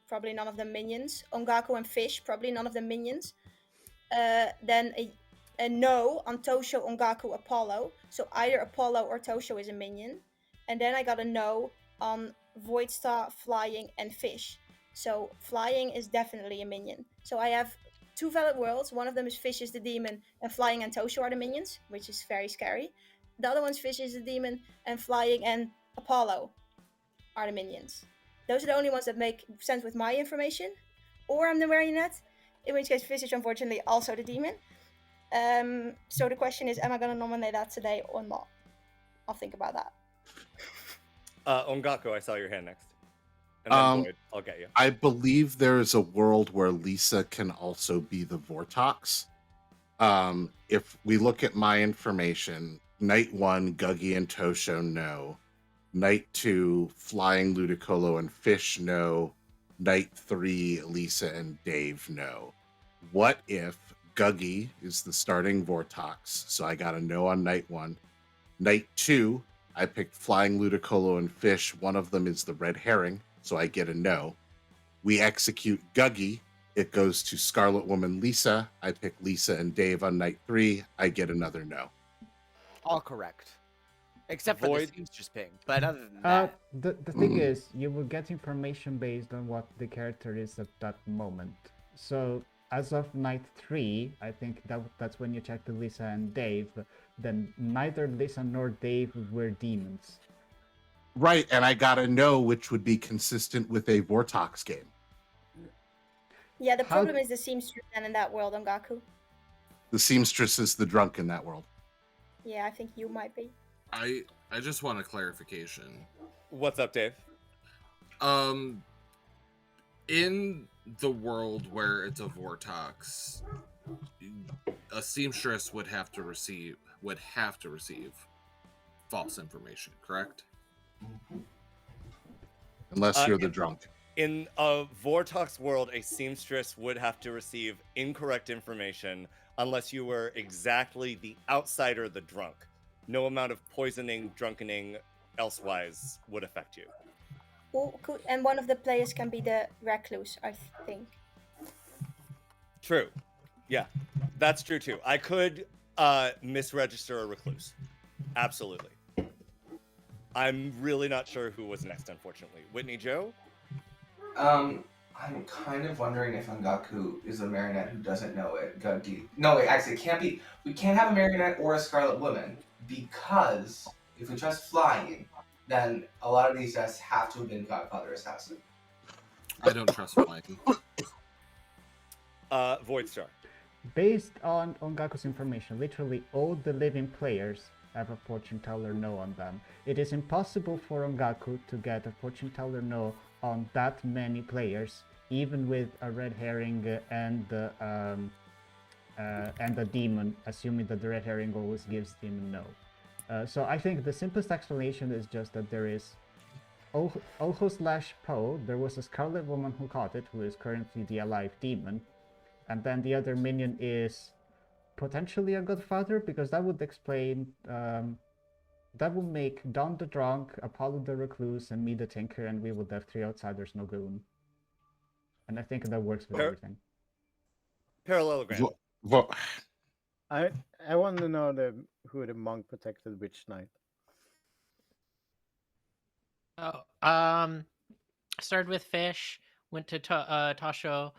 Probably none of them minions. Ongaku and Fish. Probably none of them minions. Then a no on Tosho, Ongaku, Apollo. So either Apollo or Tosho is a minion. And then I got a no on Voidstar, Flying, and Fish. So Flying is definitely a minion. So I have two valid worlds. One of them is Fish is the demon, and Flying and Tosho are the minions, which is very scary. The other one's Fish is the demon, and Flying and Apollo are the minions. Those are the only ones that make sense with my information. Or I'm the marionette, in which case Fish is unfortunately also the demon. So the question is, am I going to nominate that today or not? I'll think about that. Ongaku, I saw your hand next. And then Void, I'll get you. I believe there is a world where Lisa can also be the Vortox. If we look at my information, Night 1, Guggy and Tosho, no. Night 2, Flying Ludicolo and Fish, no. Night 3, Lisa and Dave, no. What if Guggy is the starting Vortox? So I got a no on Night 1. Night 2, I picked Flying Ludicolo and Fish. One of them is the red herring, so I get a no. We execute Guggy. It goes to Scarlet Woman Lisa. I pick Lisa and Dave on Night 3. I get another no. All correct. Except for Void. the seamstress ping. But other than that, The thing is, you will get information based on what the character is at that moment. So as of Night 3, I think that's when you check the Lisa and Dave. Then neither Lisa nor Dave were demons. Right, and I got a no, which would be consistent with a Vortox game. Yeah, the How- problem is the seamstress then in that world, Ongaku. The seamstress is the drunk in that world. Yeah, I think you might be. I just want a clarification. What's up, Dave? In the world where it's a Vortox, a seamstress would have to receive false information, correct? Unless you're the in- drunk. In a Vortox world, a seamstress would have to receive incorrect information unless you were exactly the outsider, the drunk. No amount of poisoning, drunkening, elsewise would affect you. And one of the players can be the recluse, I think. True. Yeah, that's true too. I could misregister a recluse. Absolutely. I'm really not sure who was next, unfortunately. Whitney Joe? I'm kind of wondering if Ongaku is a marionette who doesn't know it. Guggy. No, wait, actually, it can't be. We can't have a marionette or a Scarlet Woman because if we trust flying, then a lot of these deaths have to have been Godfather Assassin. I don't trust flying. Voidstar. Based on Ongaku's information, literally all the living players have a fortune teller no on them. It is impossible for Ongaku to get a fortune teller no on that many players, even with a red herring and a demon, assuming that the red herring always gives demon no. So I think the simplest explanation is just that there is Oho/Po, there was a Scarlet Woman who caught it, who is currently the alive demon, and then the other minion is potentially a Godfather, because that would explain, that would make Don the Drunk, Apollo the Recluse, and me the Tinker, and we would have 3 outsiders, no goon. And I think that works with everything. Parallelogram. I want to know who the monk protected which night. Started with Fish, went to Tasho,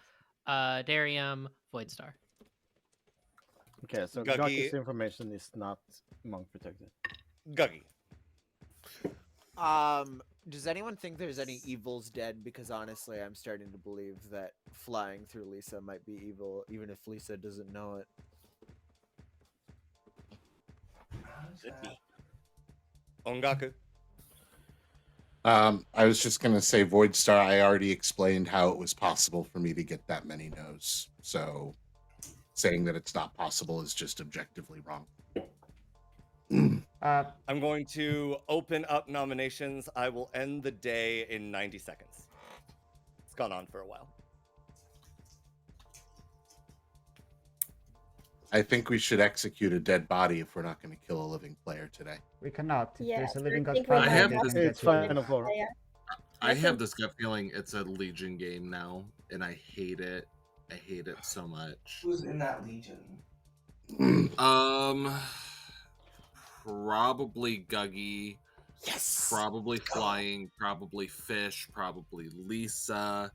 Darium, Voidstar. Okay, so Guggy- Guggy's information is not monk protected. Guggy. Does anyone think there's any evils dead? Because honestly, I'm starting to believe that flying through Lisa might be evil, even if Lisa doesn't know it. Could be. Ongaku. I was just going to say, Voidstar, I already explained how it was possible for me to get that many no's. So saying that it's not possible is just objectively wrong. I'm going to open up nominations. I will end the day in 90 seconds. It's gone on for a while. I think we should execute a dead body if we're not going to kill a living player today. We cannot. If Yeah, there's a living I think Godfather, I have they this- can get It's you fine killed. on the floor. I have this gut feeling it's a Legion game now, and I hate it. I hate it so much. Who's in that Legion? Probably Guggy. Yes. Probably Flying. Probably Fish. Probably Lisa.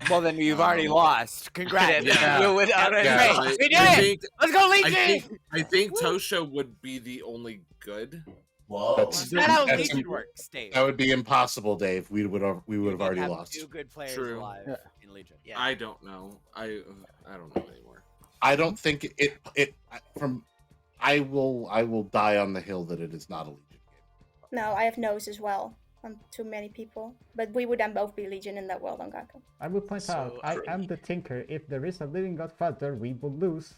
Well, then you've already lost. Congrats. Yeah. You went out of Yeah, race. We did I it. think- Let's go, Legion. I think Tosho would be the only good. Whoa. That's That's how that's Legion im- works, Dave. That would be impossible, Dave. We would have You'd already have lost. 2 good players True. alive Yeah. in Legion. Yeah. I don't know. I don't know anymore. I don't think I will die on the hill that it is not a Legion game. No, I have no's as well. on too many people. But we would then both be Legion in that world on Gaku. I would point out, I am the Tinker. If there is a living Godfather, we will lose.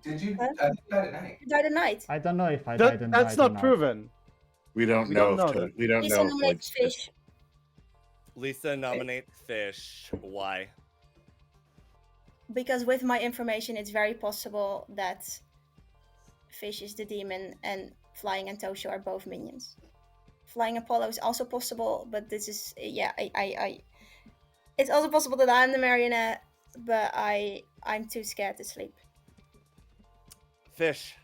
Did you Huh? die at night? You died at night. I don't know if I died in That's not proven. We don't We know. don't if know to- that. we don't Lisa know. if nominates Void's- Fish. Lisa nominates Fish. Why? Because with my information, it's very possible that Fish is the demon and Flying and Tosho are both minions. Flying Apollo is also possible, but this is I it's also possible that I'm the marionette, but I'm too scared to sleep. Fish.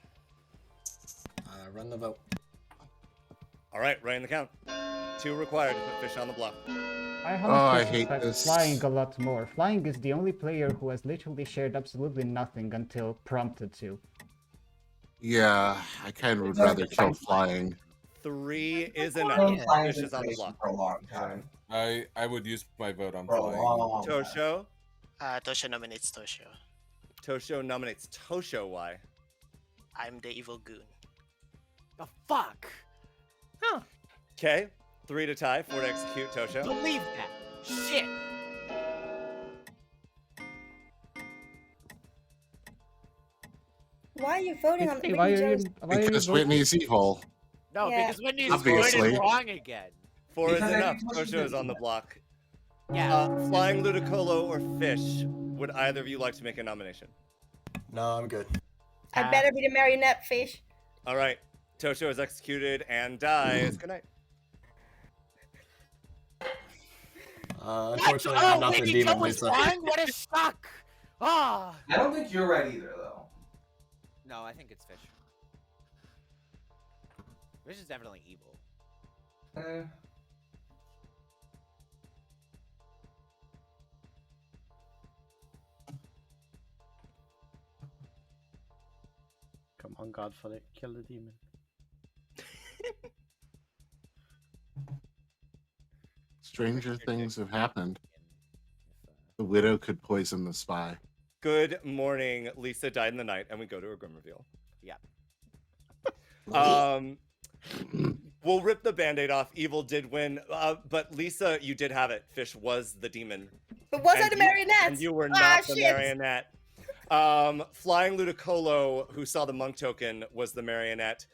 Run the vote. All right, writing the count. 2 required to put Fish on the block. I Oh, I honestly hate suspect this. Flying a lot more. Flying is the only player who has literally shared absolutely nothing until prompted to. Yeah, I kind of would rather kill flying. 3 is Well, enough. Flying's Fish is on the been block. for a long time. I would use my vote on For a flying. long time. Tosho. Tosho nominates Tosho. Tosho nominates Tosho. Why? I'm the evil goon. The fuck? Okay. 3 to tie, 4 to execute Tosho. Believe that. Shit. Why are you voting on Hey, Whitney why are you? Jones? Why are you Because voting? Whitney's evil. No, Yeah. because Whitney's Obviously. voted wrong again. 4 is Because I enough. think Tosho's Tosho is the on the evil. block. Yeah. Flying Ludicolo or Fish? Would either of you like to make a nomination? No, I'm good. I better be the marionette Fish. All right. Tosho is executed and dies. Good night. Unfortunately, I'm not the Whitney demon, Joe was Lisa. wrong? What a shock! Ah. I don't think you're right either, though. No, I think it's Fish. Fish is definitely evil. Come on, Godfather, kill the demon. Stranger things have happened. The widow could poison the spy. Good morning. Lisa died in the night, and we go to a grim reveal. Yeah. We'll rip the band-aid off. Evil did win, but Lisa, you did have it. Fish was the demon. But was I And the you- marionette? And you were Ah, not the shit. marionette. Flying Ludicolo, who saw the monk token, was the marionette.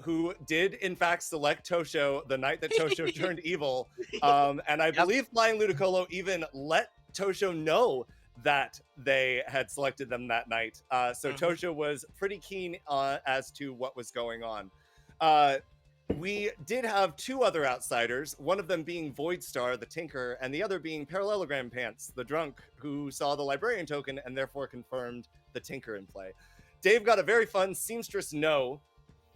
Who did in fact select Tosho the night that Tosho turned evil. And I believe Flying Ludicolo even let Tosho know that they had selected them that night. So Tosho was pretty keen as to what was going on. We did have 2 other outsiders, one of them being Voidstar, the Tinker, and the other being Parallelogram Pants, the drunk, who saw the Librarian token and therefore confirmed the Tinker in play. Dave got a very fun Seamstress No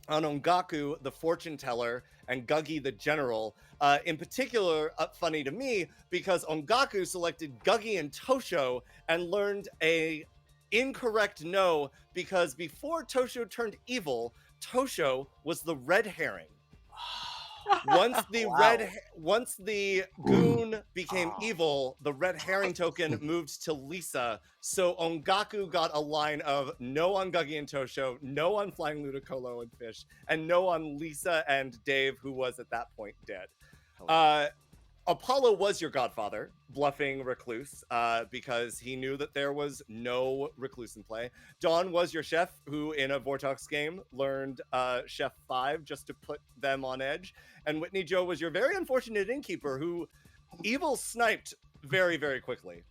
on Ongaku, the Fortune Teller, and Guggy, the General. In particular, funny to me, because Ongaku selected Guggy and Tosho and learned a incorrect no, because before Tosho turned evil, Tosho was the red herring. Once the goon became evil, the red herring token moved to Lisa. So Ongaku got a line of no on Guggy and Tosho, no on Flying Ludicolo and Fish, and no on Lisa and Dave, who was at that point dead. Apollo was your godfather, bluffing Recluse, because he knew that there was no Recluse in play. Dawn was your chef, who in a Vortox game learned Chef 5 just to put them on edge. And Whitney Joe was your very unfortunate innkeeper, who evil sniped very, very quickly.